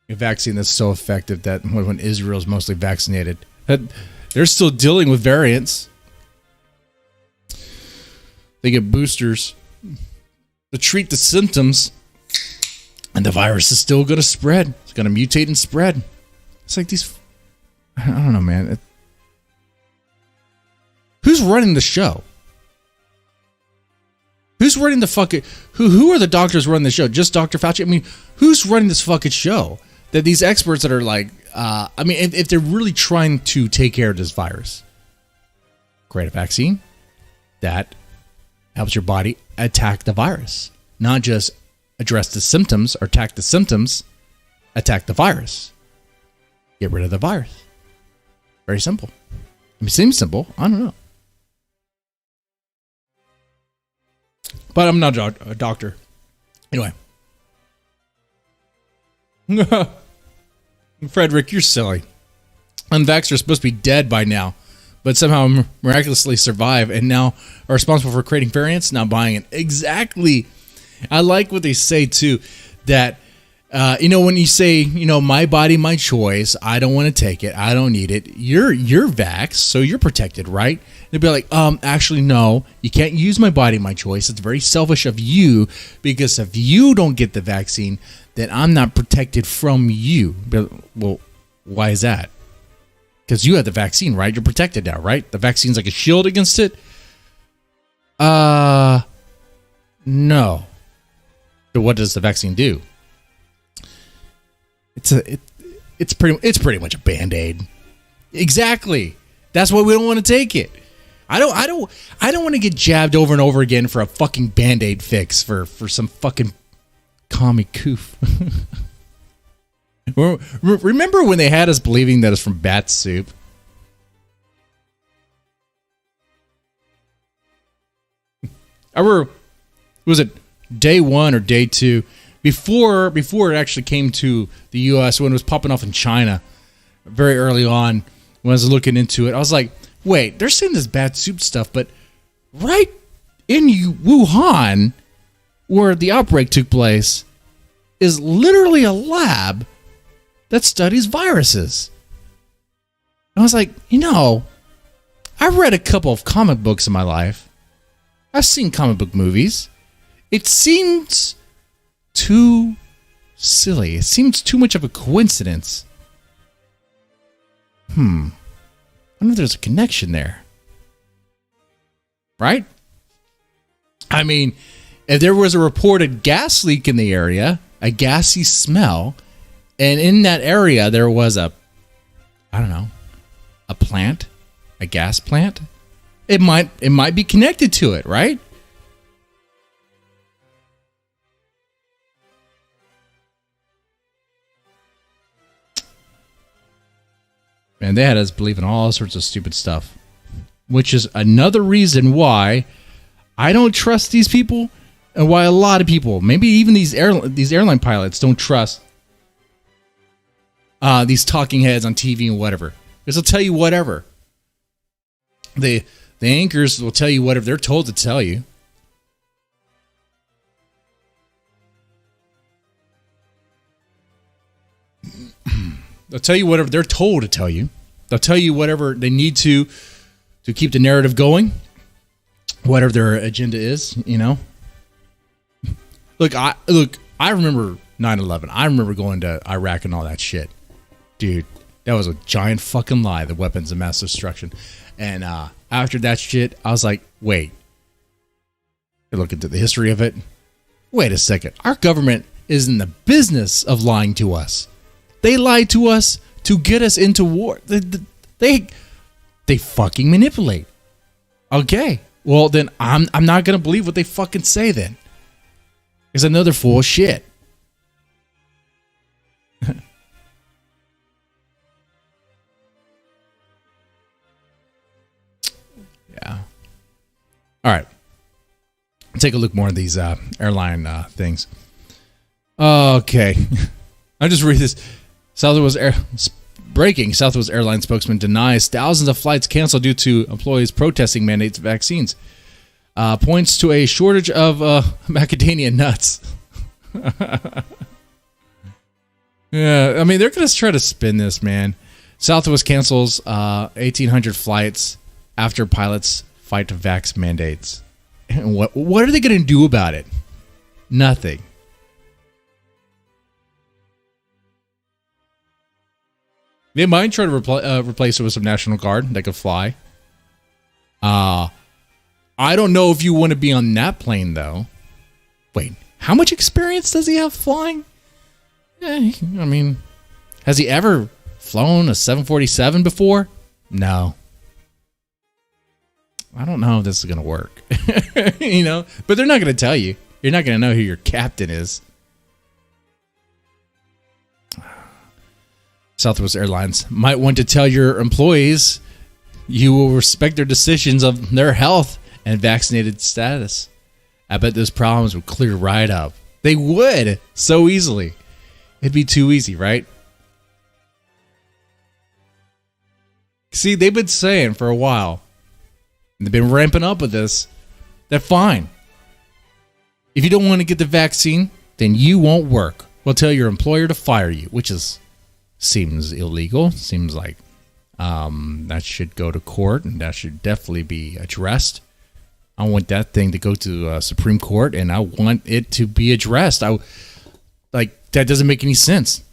A: A vaccine that's so effective that when Israel's mostly vaccinated, that they're still dealing with variants. They get boosters to treat the symptoms, and the virus is still going to spread. It's going to mutate and spread. It's like these, I don't know, man. Who's running the show? Who's running the fucking... Who are the doctors running the show? Just Dr. Fauci? I mean, who's running this fucking show? That these experts that are like... I mean, if they're really trying to take care of this virus, create a vaccine that helps your body attack the virus. Not just address the symptoms or attack the symptoms. Attack the virus. Get rid of the virus. Very simple. I mean, it seems simple. I don't know. But I'm not a doctor. Anyway. Frederick, you're silly. Unvaxxers are supposed to be dead by now, but somehow miraculously survive and now are responsible for creating variants, now buying it. Exactly. I like what they say, too, that, when you say, my body, my choice, I don't want to take it, I don't need it, you're vaxxed, so you're protected, right? They'd be like, actually, no, you can't use my body, my choice. It's very selfish of you, because if you don't get the vaccine, then I'm not protected from you. Well, why is that? Because you had the vaccine, right? You're protected now, right? The vaccine's like a shield against it? No. But what does the vaccine do? It's pretty much a Band-Aid. Exactly. That's why we don't want to take it. I don't want to get jabbed over and over again for a fucking Band-Aid fix for some fucking commie coof. Remember when they had us believing that it's from bat soup? Was it day 1 or day 2? Before it actually came to the U.S., when it was popping off in China, very early on, when I was looking into it, I was like, wait, they're saying this bad soup stuff, but right in Wuhan, where the outbreak took place, is literally a lab that studies viruses. And I was like, I've read a couple of comic books in my life. I've seen comic book movies. It seems too silly. It seems too much of a coincidence. I wonder if there's a connection there. Right? I mean, if there was a reported gas leak in the area, a gassy smell, and in that area there was a plant, a gas plant, it might be connected to it, right? And they had us believing all sorts of stupid stuff, which is another reason why I don't trust these people, and why a lot of people, maybe even these airline pilots, don't trust these talking heads on TV and whatever. Because they'll tell you whatever. The anchors will tell you whatever they're told to tell you. They'll tell you whatever they're told to tell you. They'll tell you whatever they need to keep the narrative going. Whatever their agenda is, Look, I remember 9/11. I remember going to Iraq and all that shit. Dude, that was a giant fucking lie, the weapons of mass destruction. And after that shit, I was like, wait. I look into the history of it. Wait a second. Our government is in the business of lying to us. They lied to us to get us into war. They fucking manipulate. Okay. Well, then I'm not going to believe what they fucking say then. Because I know they're full of shit. Yeah. All right. Take a look more at these airline things. Okay. I'll just read this. Southwest Airline spokesman denies thousands of flights canceled due to employees protesting mandates vaccines. Points to a shortage of macadamia nuts. Yeah, I mean, they're going to try to spin this, man. Southwest cancels 1,800 flights after pilots fight to vax mandates. And what are they going to do about it? Nothing. They might try to replace it with some National Guard that could fly. I don't know if you want to be on that plane, though. Wait, how much experience does he have flying? I mean, has he ever flown a 747 before? No. I don't know if this is going to work. But they're not going to tell you. You're not going to know who your captain is. Southwest Airlines might want to tell your employees you will respect their decisions of their health and vaccinated status. I bet those problems would clear right up. They would, so easily. It'd be too easy, right? See, they've been saying for a while, and they've been ramping up with this, that fine. If you don't want to get the vaccine, then you won't work. We'll tell your employer to fire you, which seems illegal. Seems like that should go to court, and that should definitely be addressed. I want that thing to go to Supreme Court, and I want it to be addressed. That doesn't make any sense.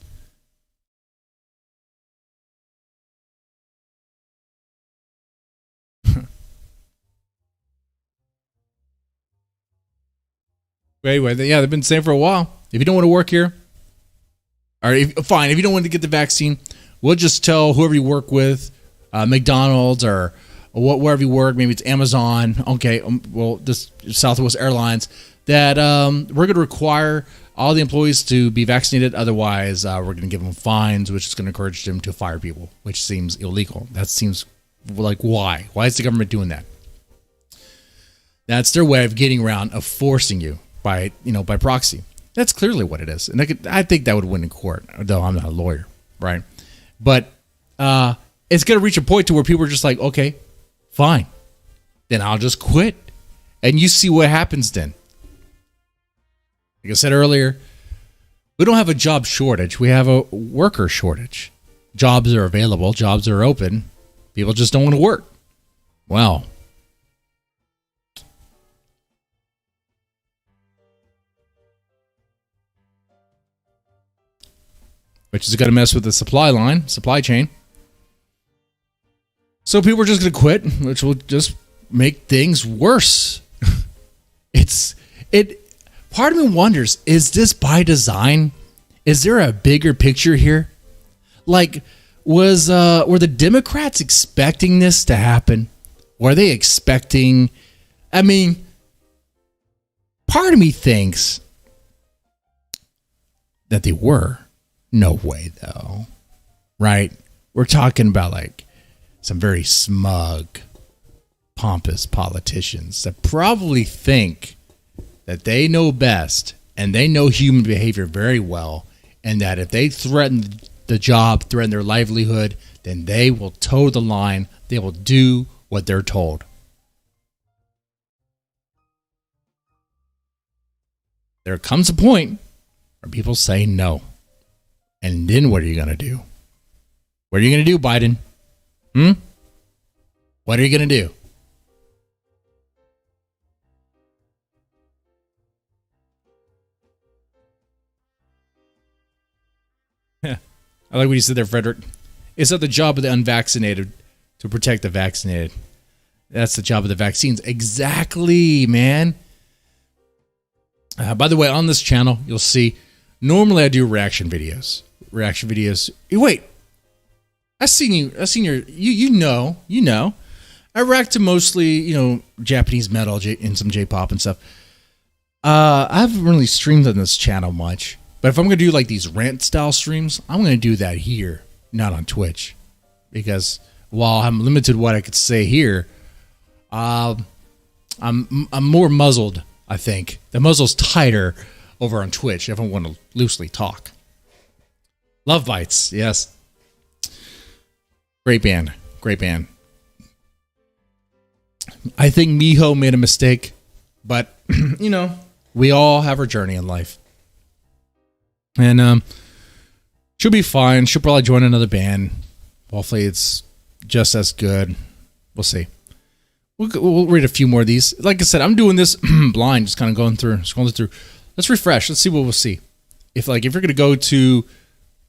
A: Anyway, yeah, they've been saying for a while, if you don't want to work here, fine. If you don't want to get the vaccine, we'll just tell whoever you work with, McDonald's or wherever you work, maybe it's Amazon. Okay, well, this Southwest Airlines, that we're going to require all the employees to be vaccinated. Otherwise, we're going to give them fines, which is going to encourage them to fire people, which seems illegal. That seems like, why? Why is the government doing that? That's their way of getting around, of forcing you by proxy. That's clearly what it is. And I think that would win in court, though I'm not a lawyer, right? But it's going to reach a point to where people are just like, okay, fine. Then I'll just quit. And you see what happens then. Like I said earlier, we don't have a job shortage. We have a worker shortage. Jobs are available. Jobs are open. People just don't want to work. Well, which is going to mess with the supply chain. So people are just going to quit, which will just make things worse. Part of me wonders, is this by design? Is there a bigger picture here? Like, were the Democrats expecting this to happen? Were they expecting? I mean, part of me thinks that they were. No way, though. Right? We're talking about like some very smug, pompous politicians that probably think that they know best and they know human behavior very well, and that if they threaten the job, threaten their livelihood, then they will toe the line. They will do what they're told. There comes a point where people say no. And then what are you going to do? What are you going to do, Biden? What are you going to do? I like what you said there, Frederick. It's not the job of the unvaccinated to protect the vaccinated. That's the job of the vaccines. Exactly, man. By the way, on this channel, you'll see, normally I do reaction videos. Wait, I've seen your, you know. I react to mostly, Japanese metal and some J-pop and stuff. I haven't really streamed on this channel much. But if I'm going to do like these rant style streams, I'm going to do that here, not on Twitch. Because while I'm limited what I could say here, I'm more muzzled, I think. The muzzle's tighter over on Twitch if I want to loosely talk. Love Bites, yes. Great band. I think Miho made a mistake, but, we all have our journey in life. And she'll be fine. She'll probably join another band. Hopefully it's just as good. We'll see. We'll read a few more of these. Like I said, I'm doing this blind, just kind of scrolling through. Let's refresh. Let's see what we'll see. If you're going to go to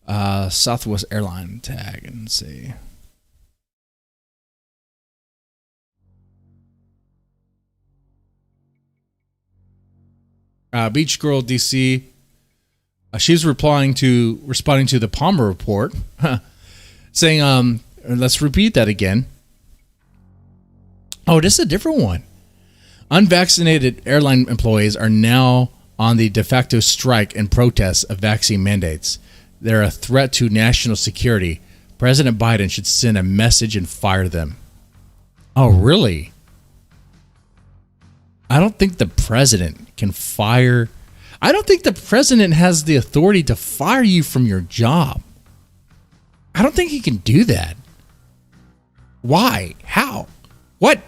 A: Southwest Airline tag and see. Beach Girl DC. She's responding to the Palmer report, saying, let's repeat that again. Oh, this is a different one. Unvaccinated airline employees are now on the de facto strike in protest of vaccine mandates. They're a threat to national security. President Biden should send a message and fire them. Oh, really? I don't think the president can fire. I don't think the president has the authority to fire you from your job. I don't think he can do that. Why? How? What?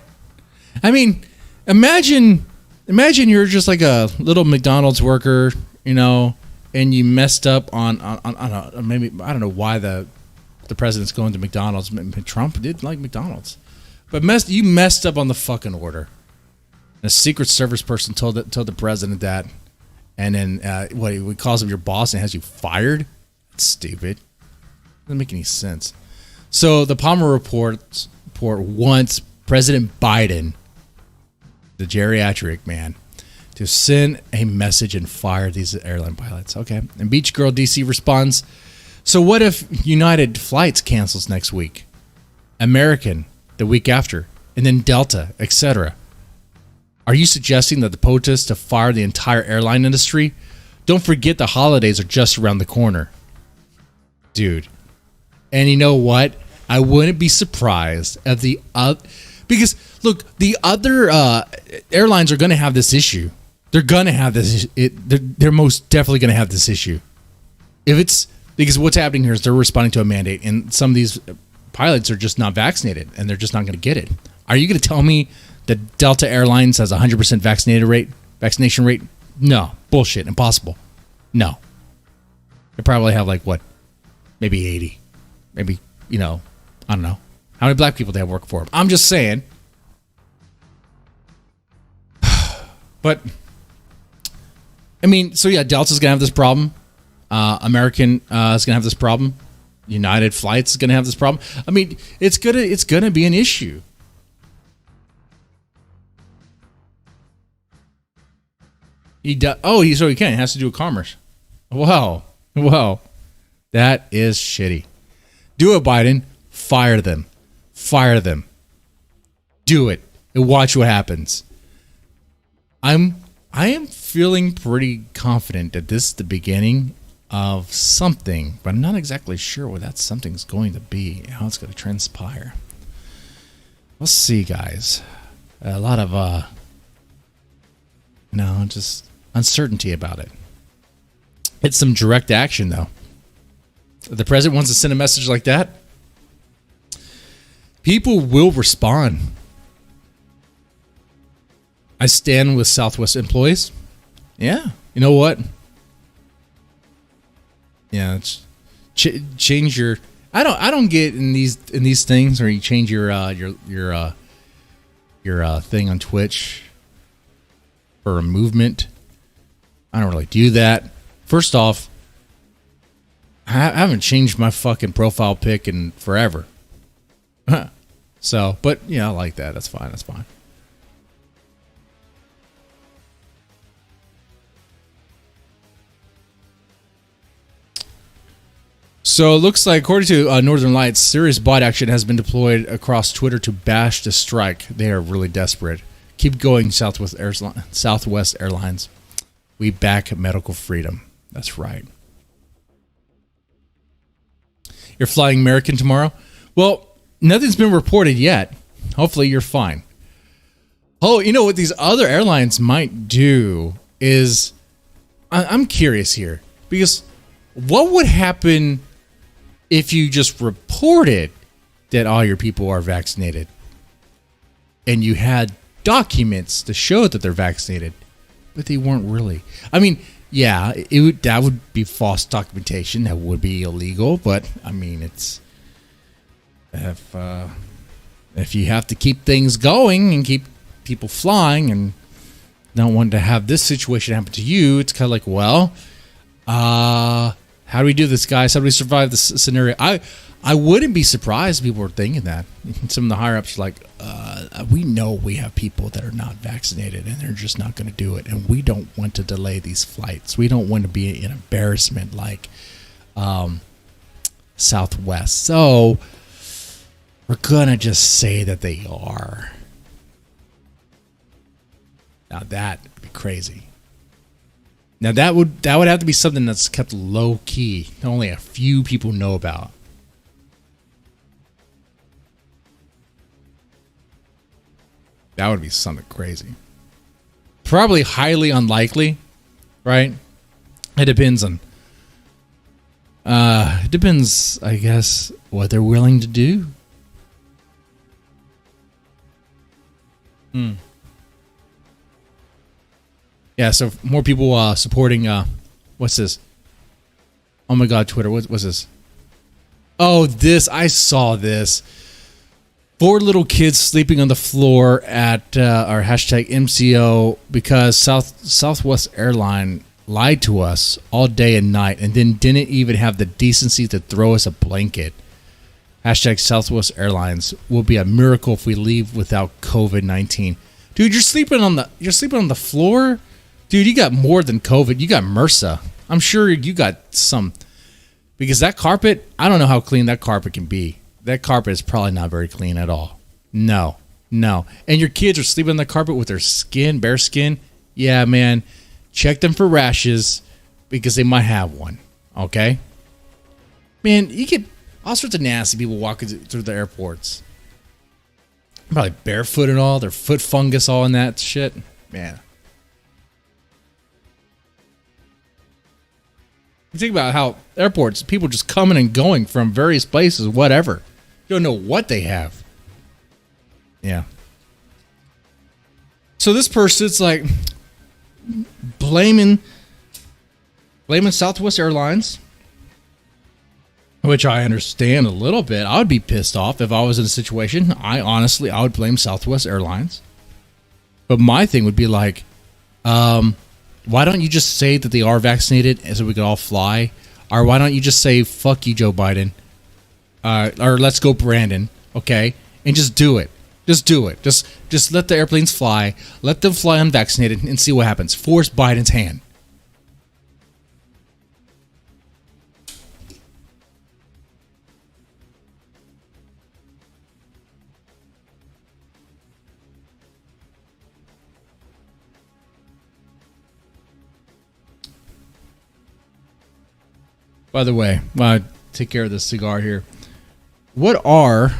A: I mean, imagine you're just like a little McDonald's worker, and you messed up on maybe, I don't know why the president's going to McDonald's. Trump did like McDonald's, but you messed up on the fucking order. And a Secret Service person told the president that. And then he calls him your boss and has you fired? That's stupid. Doesn't make any sense. So the Palmer report wants President Biden, the geriatric man, to send a message and fire these airline pilots. Okay. And Beach Girl DC responds, so what if United Flights cancels next week? American the week after, and then Delta, etc. Are you suggesting that the protest to fire the entire airline industry? Don't forget the holidays are just around the corner. Dude. And you know what? I wouldn't be surprised if because look, the other airlines are going to have this issue. They're going to have this. They're most definitely going to have this issue. Because what's happening here is they're responding to a mandate, and some of these pilots are just not vaccinated, and they're just not going to get it. Are you going to tell me that Delta Airlines has a 100% vaccination rate? No, bullshit, impossible. No, they probably have maybe 80, maybe I don't know how many black people they have working for them. I'm just saying, but I mean, so yeah, Delta's gonna have this problem. American is gonna have this problem. United Flights is gonna have this problem. I mean, it's gonna be an issue. He can. He has to do with commerce. Wow, that is shitty. Do it, Biden. Fire them. Do it and watch what happens. I am feeling pretty confident that this is the beginning of something, but I'm not exactly sure what that something's going to be, how it's going to transpire. We'll see, guys. A lot of just uncertainty about it. It's some direct action, though. If the president wants to send a message like that, people will respond. I stand with Southwest employees. Yeah, you know what? Yeah, it's change your. I don't get in these things where you change your thing on Twitch for a movement. I don't really do that. First off, I haven't changed my fucking profile pic in forever. So, but yeah, I like that. That's fine. So it looks like, according to Northern Lights, serious bot action has been deployed across Twitter to bash the strike. They are really desperate. Keep going, Southwest Airlines. We back medical freedom. That's right. You're flying American tomorrow? Well, nothing's been reported yet. Hopefully you're fine. Oh, you know what these other airlines might do is, I'm curious here, because what would happen if you just reported that all your people are vaccinated and you had documents to show that they're vaccinated, but they weren't really? I mean, yeah, that would be false documentation. That would be illegal. But I mean, it's if you have to keep things going and keep people flying and don't want to have this situation happen to you, it's kind of like, well, how do we do this, guys? How do we survive this scenario? I wouldn't be surprised if people were thinking that. Some of the higher ups are like, we know we have people that are not vaccinated and they're just not going to do it. And we don't want to delay these flights. We don't want to be an embarrassment like Southwest. So we're going to just say that they are. Now that would be crazy. Now that would have to be something that's kept low key, that only a few people know about. That would be something crazy. Probably highly unlikely, right? It depends, I guess, what they're willing to do. Yeah, so more people supporting, what's this? Oh my God, Twitter, what's this? Oh, I saw this. 4 little kids sleeping on the floor at our hashtag MCO because Southwest Airline lied to us all day and night and then didn't even have the decency to throw us a blanket. Hashtag Southwest Airlines will be a miracle if we leave without COVID-19. Dude, you're sleeping on the floor Dude, you got more than COVID. You got MRSA. I'm sure you got some. Because that carpet, I don't know how clean that carpet can be. That carpet is probably not very clean at all. No. And your kids are sleeping on the carpet with their skin, bare skin. Yeah, man. Check them for rashes because they might have one. Okay? Man, you get all sorts of nasty people walking through the airports. Probably barefoot and all. Their foot fungus all in that shit. Man. You think about how airports, people just coming and going from various places, whatever. You don't know what they have. Yeah. So this person's like blaming Southwest Airlines, which I understand a little bit. I would be pissed off if I was in a situation. I would blame Southwest Airlines. But my thing would be like, why don't you just say that they are vaccinated so we could all fly? Or why don't you just say, fuck you, Joe Biden? Or let's go, Brandon. Okay? And just do it. Just do it. Just let the airplanes fly. Let them fly unvaccinated and see what happens. Force Biden's hand. By the way, while I take care of this cigar here, what are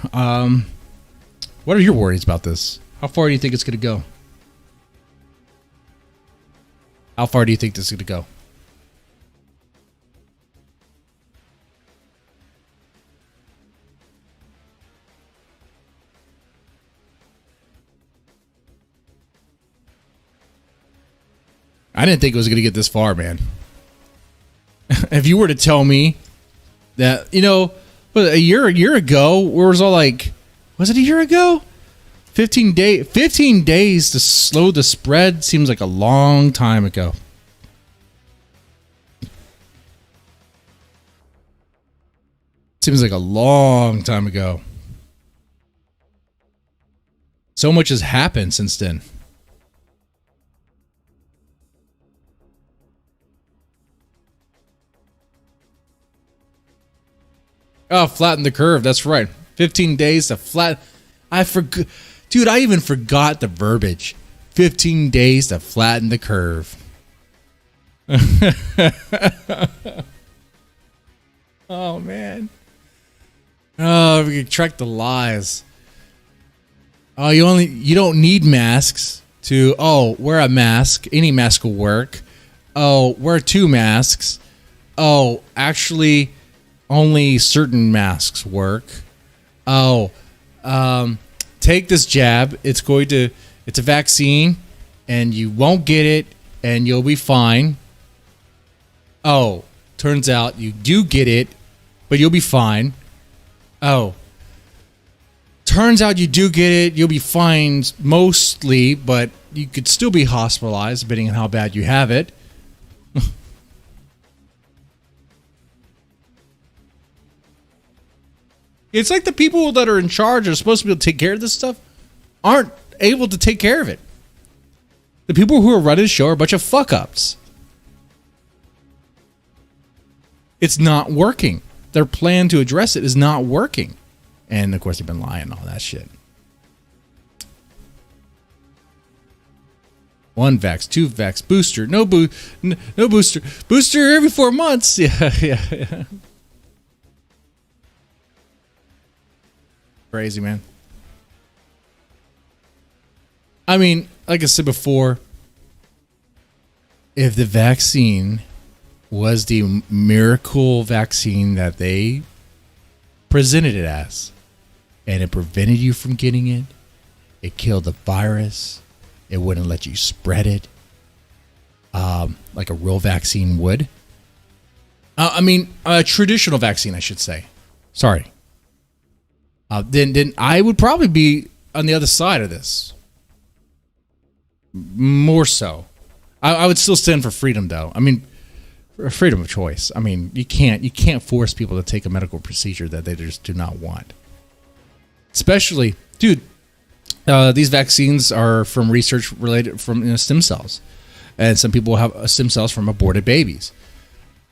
A: your worries about this? How far do you think it's going to go? How far do you think this is going to go? I didn't think it was going to get this far, man. If you were to tell me that, but a year ago, where it was all like, was it a year ago? 15 days to slow the spread seems like a long time ago. Seems like a long time ago. So much has happened since then. Oh, flatten the curve. That's right. 15 days to flat. I forgot. Dude, I even forgot the verbiage. 15 days to flatten the curve. Oh, man. Oh, we can track the lies. Oh, you don't need masks to, wear a mask. Any mask will work. Oh, wear 2 masks. Oh, actually, only certain masks work. Take this jab. It's a vaccine, and you won't get it, and you'll be fine. Oh, turns out you do get it, but you'll be fine. Oh, turns out you do get it, you'll be fine mostly, but you could still be hospitalized depending on how bad you have it. It's like the people that are in charge are supposed to be able to take care of this stuff aren't able to take care of it. The people who are running the show are a bunch of fuck-ups. It's not working. Their plan to address it is not working. And, of course, they've been lying and all that shit. 1 vax, 2 vax, booster, no booster. Booster every 4 months. Yeah. Crazy, man. I mean, like I said before, if the vaccine was the miracle vaccine that they presented it as, and it prevented you from getting it, it killed the virus, it wouldn't let you spread it, like a real vaccine would. A traditional vaccine, I should say. Sorry. Then I would probably be on the other side of this. More so. I would still stand for freedom, though. I mean, freedom of choice. I mean, you can't force people to take a medical procedure that they just do not want. Especially, dude, these vaccines are from research related from stem cells. And some people have stem cells from aborted babies.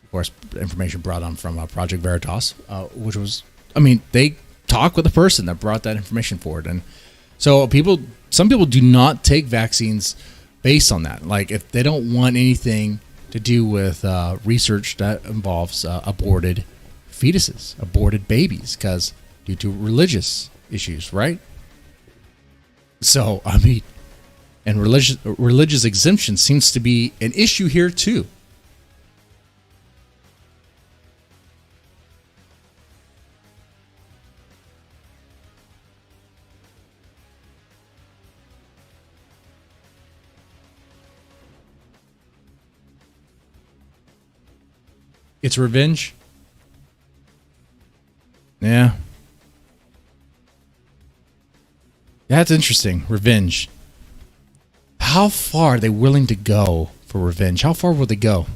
A: Of course, information brought on from Project Veritas, which was, they talk with the person that brought that information forward. And so some people do not take vaccines based on that. Like, if they don't want anything to do with research that involves aborted fetuses, aborted babies, because due to religious issues, right? So, and religious exemption seems to be an issue here too. It's revenge. Yeah. That's interesting. Revenge. How far are they willing to go for revenge? How far will they go?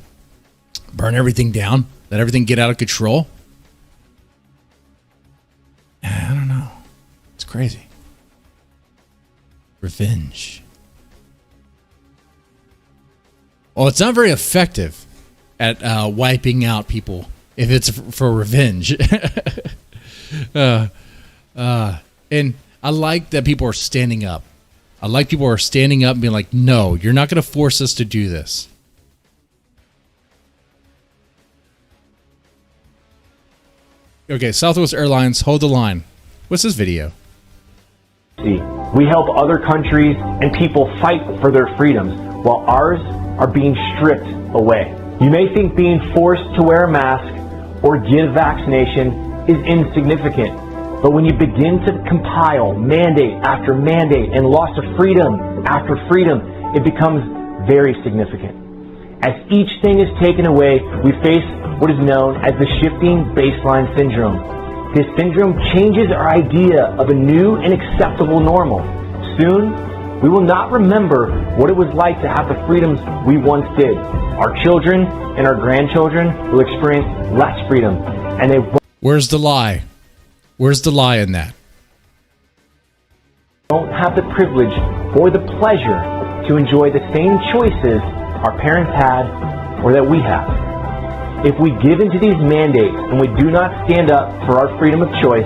A: Burn everything down? Let everything get out of control? I don't know. It's crazy. Revenge. Well, it's not very effective at wiping out people if it's for revenge. And I like that people are standing up. I like people are standing up and being like, no, you're not going to force us to do this. Okay, Southwest Airlines, hold the line. What's this video?
B: We help other countries and people fight for their freedoms while ours are being stripped away. You may think being forced to wear a mask or give vaccination is insignificant, but when you begin to compile mandate after mandate and loss of freedom after freedom, it becomes very significant. As each thing is taken away, we face what is known as the shifting baseline syndrome. This syndrome changes our idea of a new and acceptable normal. Soon, we will not remember what it was like to have the freedoms we once did. Our children and our grandchildren will experience less freedom, and they
A: Where's the lie? Where's the lie in that?
B: Won't have the privilege or the pleasure to enjoy the same choices our parents had or that we have. If we give into these mandates and we do not stand up for our freedom of choice,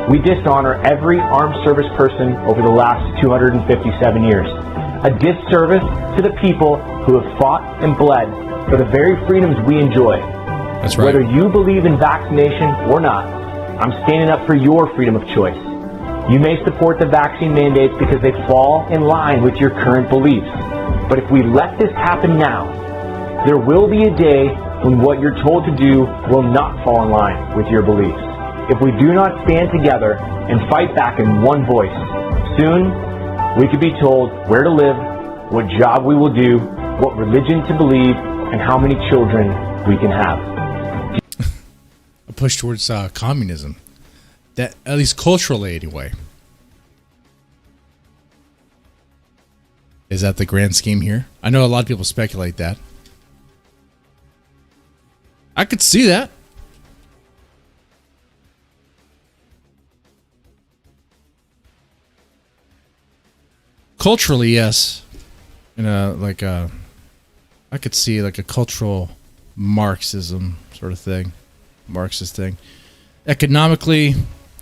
B: we dishonor every armed service person over the last 257 years. A disservice to the people who have fought and bled for the very freedoms we enjoy.
A: That's right.
B: Whether you believe in vaccination or not, I'm standing up for your freedom of choice. You may support the vaccine mandates because they fall in line with your current beliefs. But if we let this happen now, there will be a day when what you're told to do will not fall in line with your beliefs. If we do not stand together and fight back in one voice, soon we could be told where to live, what job we will do, what religion to believe, and how many children we can have.
A: A push towards communism. That, at least culturally anyway. Is that the grand scheme here? I know a lot of people speculate that. I could see that. Culturally, yes. I could see like a cultural Marxism sort of thing. Marxist thing. Economically,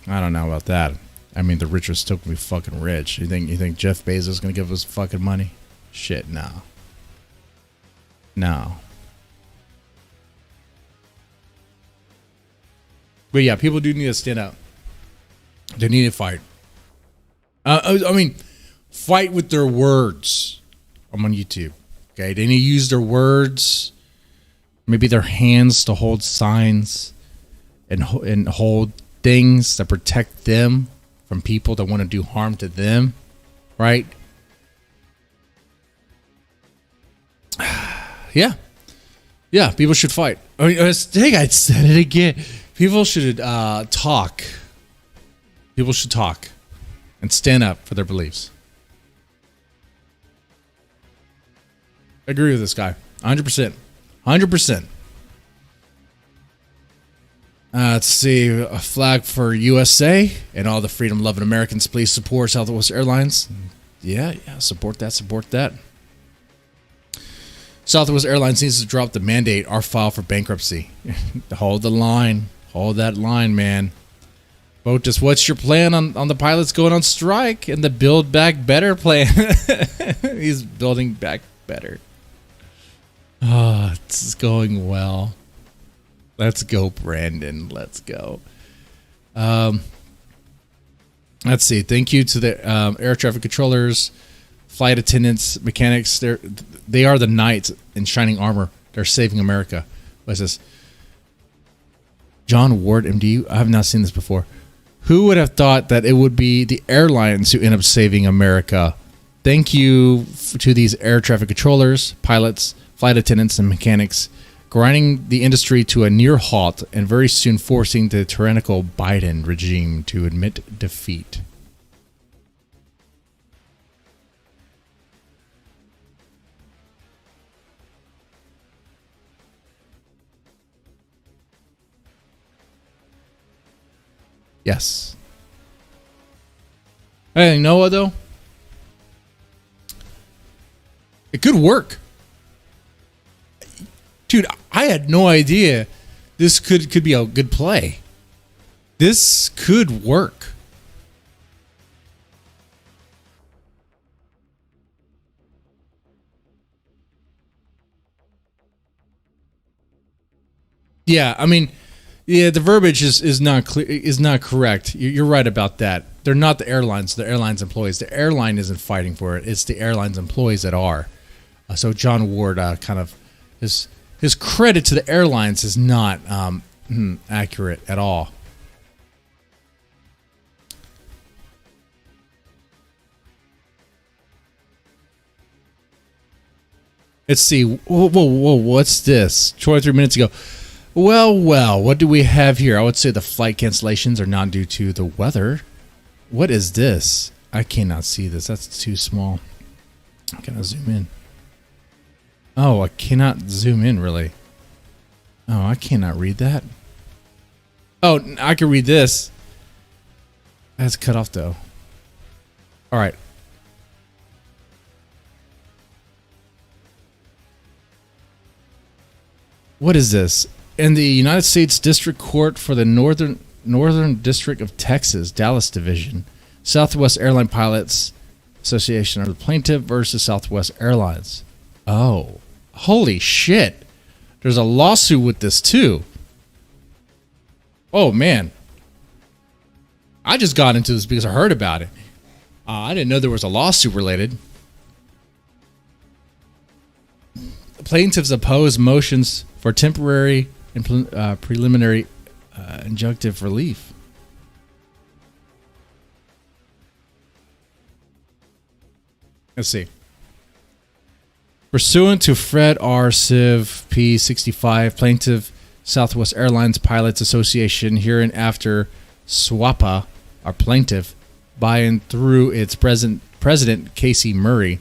A: I don't know about that. I mean, the rich are still gonna be fucking rich. You think Jeff Bezos is gonna give us fucking money? Shit, no. No. But yeah, people do need to stand up. They need to fight. I mean, fight with their words. I'm on YouTube. Okay, they need to use their words, maybe their hands to hold signs and hold things that protect them from people that want to do harm to them, right? Yeah. Yeah, people should fight. I mean, I think I said it again. People should talk. People should talk and stand up for their beliefs. I agree with this guy. 100%. 100%. Let's see. A flag for USA and all the freedom-loving Americans. Please support Southwest Airlines. Yeah, support that. Support that. Southwest Airlines needs to drop the mandate or file for bankruptcy. Hold the line. Hold that line, man. Botus, what's your plan on the pilots going on strike and the Build Back Better plan? He's building back better. Oh, it's going well. Let's go, Brandon. Let's go. Let's see. Thank you to the air traffic controllers, flight attendants, mechanics. They are the knights in shining armor. They're saving America. What's this? John Ward, MD. I have not seen this before. Who would have thought that it would be the airlines who end up saving America? Thank you to these air traffic controllers, pilots, flight attendants, and mechanics, grinding the industry to a near halt and very soon forcing the tyrannical Biden regime to admit defeat. Yes. Hey, Noah, though? It could work. Dude, I had no idea this could be a good play. This could work. Yeah, I mean, yeah, the verbiage is not clear, is not correct. You're right about that. They're not the airlines, the airlines employees. The airline isn't fighting for it. It's the airlines employees that are. So John Ward kind of his credit to the airlines is not accurate at all. Let's see. Whoa, what's this? 23 minutes ago. Well, what do we have here? I would say the flight cancellations are not due to the weather. What is this? I cannot see this. That's too small. Can I zoom in? Oh, I cannot zoom in, really. Oh, I cannot read that. Oh, I can read this. That's cut off, though. All right. What is this? In the United States District Court for the Northern District of Texas, Dallas Division, Southwest Airline Pilots Association are the plaintiff versus Southwest Airlines. Oh, holy shit. There's a lawsuit with this too. Oh, man. I just got into this because I heard about it. I didn't know there was a lawsuit related. Plaintiffs oppose motions for temporary and preliminary injunctive relief. Let's see. Pursuant to Fred R. Civ P65, Plaintiff Southwest Airlines Pilots Association, hereinafter SWAPA, our plaintiff, by and through its president Casey Murray,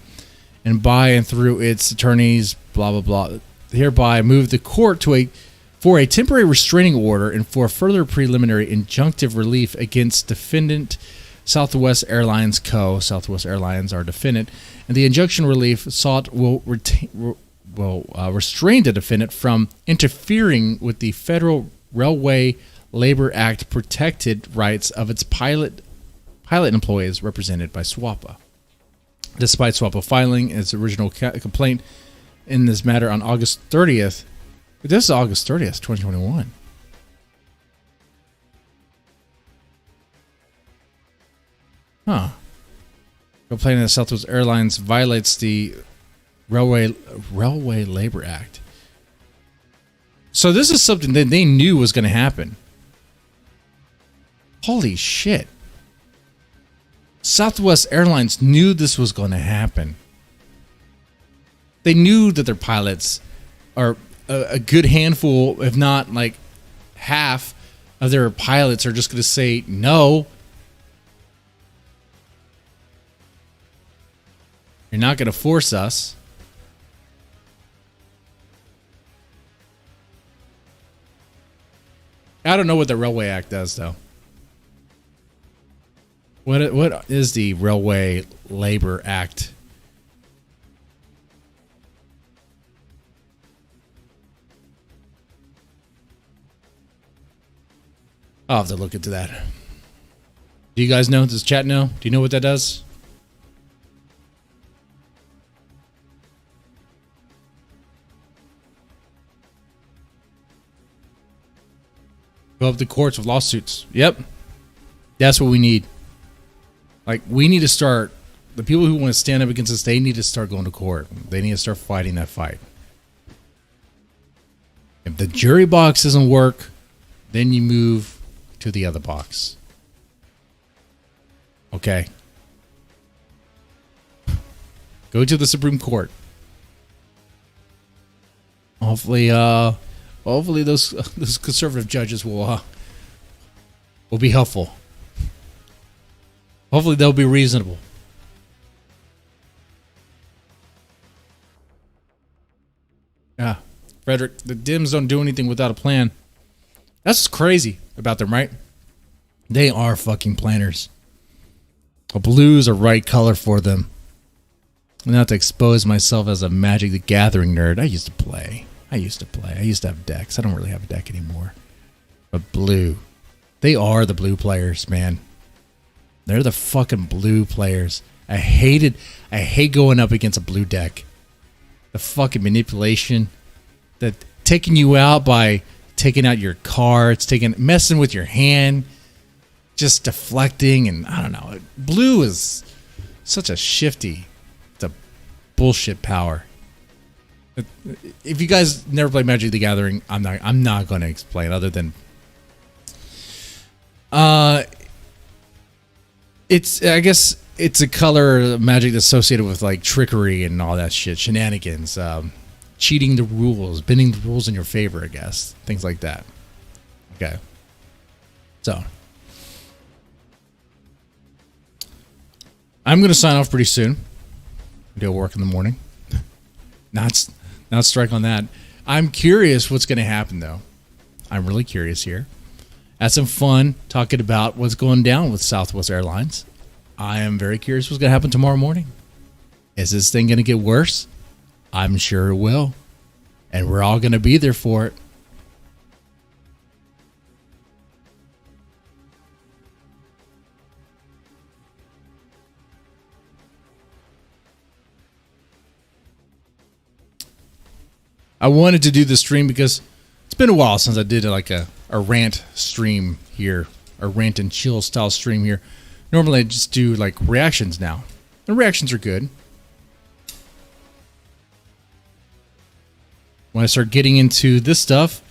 A: and by and through its attorneys, blah blah blah, hereby move the court for a temporary restraining order and for further preliminary injunctive relief against defendant Southwest Airlines Co. Southwest Airlines are defendant, and the injunction relief sought will restrain the defendant from interfering with the Federal Railway Labor Act protected rights of its pilot employees represented by SWAPA. Despite SWAPA filing its original complaint in this matter on August 30th, this is August 30th, 2021. Huh. Complaining that Southwest Airlines violates the Railway Labor Act. So this is something that they knew was going to happen. Holy shit. Southwest Airlines knew this was going to happen. They knew that their pilots are a good handful, if not like half of their pilots are just going to say no. You're not going to force us. I don't know what the Railway Act does, though. What is the Railway Labor Act? I'll have to look into that. Do you guys know? Does chat know? Do you know what that does? Go up the courts with lawsuits. Yep. That's what we need. Like, we need to start, the people who want to stand up against us, they need to start going to court. They need to start fighting that fight. If the jury box doesn't work, then you move to the other box. Okay. Go to the Supreme Court. Hopefully those conservative judges will be helpful. Hopefully they'll be reasonable. Yeah. Frederick, the Dems don't do anything without a plan. That's crazy about them, right? They are fucking planners. A blue's a right color for them. Not to expose myself as a Magic the Gathering nerd. I used to play. I used to have decks. I don't really have a deck anymore. But blue. They are the blue players, man. They're the fucking blue players. I hate going up against a blue deck. The fucking manipulation. The taking you out by taking out your cards, messing with your hand, just deflecting, and I don't know. Blue is such a shifty, it's a bullshit power. If you guys never played Magic the Gathering, I'm not going to explain other than I guess it's a color of Magic associated with like trickery and all that shit, shenanigans, cheating the rules, bending the rules in your favor, I guess, things like that. Okay, so I'm gonna sign off pretty soon. Do work in the morning. Not strike on that. I'm curious what's gonna happen though. I'm really curious here. Had some fun talking about what's going down with Southwest Airlines. I am very curious what's going to happen tomorrow morning. Is this thing going to get worse? I'm sure it will. And we're all going to be there for it. I wanted to do this stream because it's been a while since I did like a rant stream here, a rant and chill style stream here. Normally I just do like reactions now. The reactions are good. When I start getting into this stuff,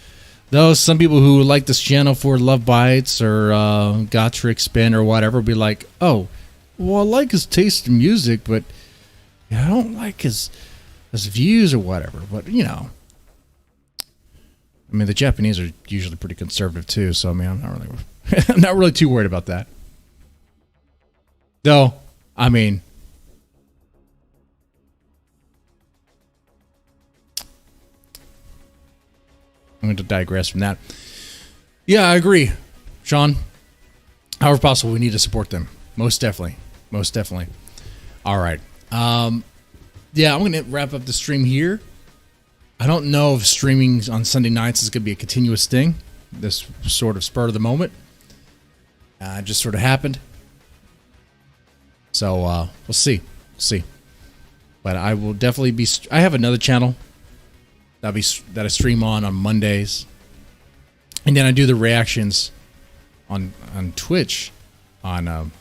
A: though, some people who like this channel for Love Bites or Gotrick Spin or whatever will be like, oh, well, I like his taste in music, but I don't like his views or whatever. But, you know, I mean, the Japanese are usually pretty conservative too, so I mean, I'm not really too worried about that. Though, I mean, I'm going to digress from that. Yeah, I agree, Sean. However possible, we need to support them. Most definitely. Most definitely. All right. Yeah, I'm going to wrap up the stream here. I don't know if streaming on Sunday nights is going to be a continuous thing. This sort of spur of the moment. It just sort of happened. So, we'll see. But I will definitely be... I have another channel that I stream on Mondays. And then I do the reactions on Twitch on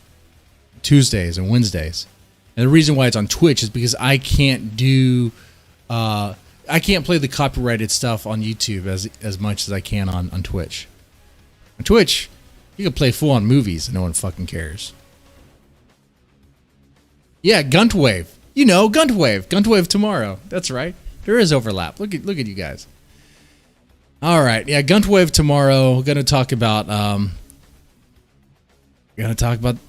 A: Tuesdays and Wednesdays. And the reason why it's on Twitch is because I can't do... I can't play the copyrighted stuff on YouTube as much as I can on Twitch. On Twitch, you can play full-on movies and no one fucking cares. Yeah, Guntwave. You know, Guntwave. Guntwave tomorrow. That's right. There is overlap. Look at you guys. All right. Yeah, Guntwave tomorrow. We're gonna talk about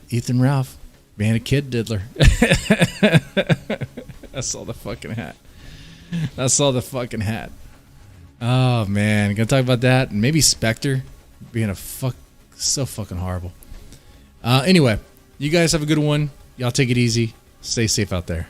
A: Ethan Ralph being a kid diddler. I saw the fucking hat. Oh man, gonna talk about that and maybe Spectre being so fucking horrible. Anyway, you guys have a good one. Y'all take it easy. Stay safe out there.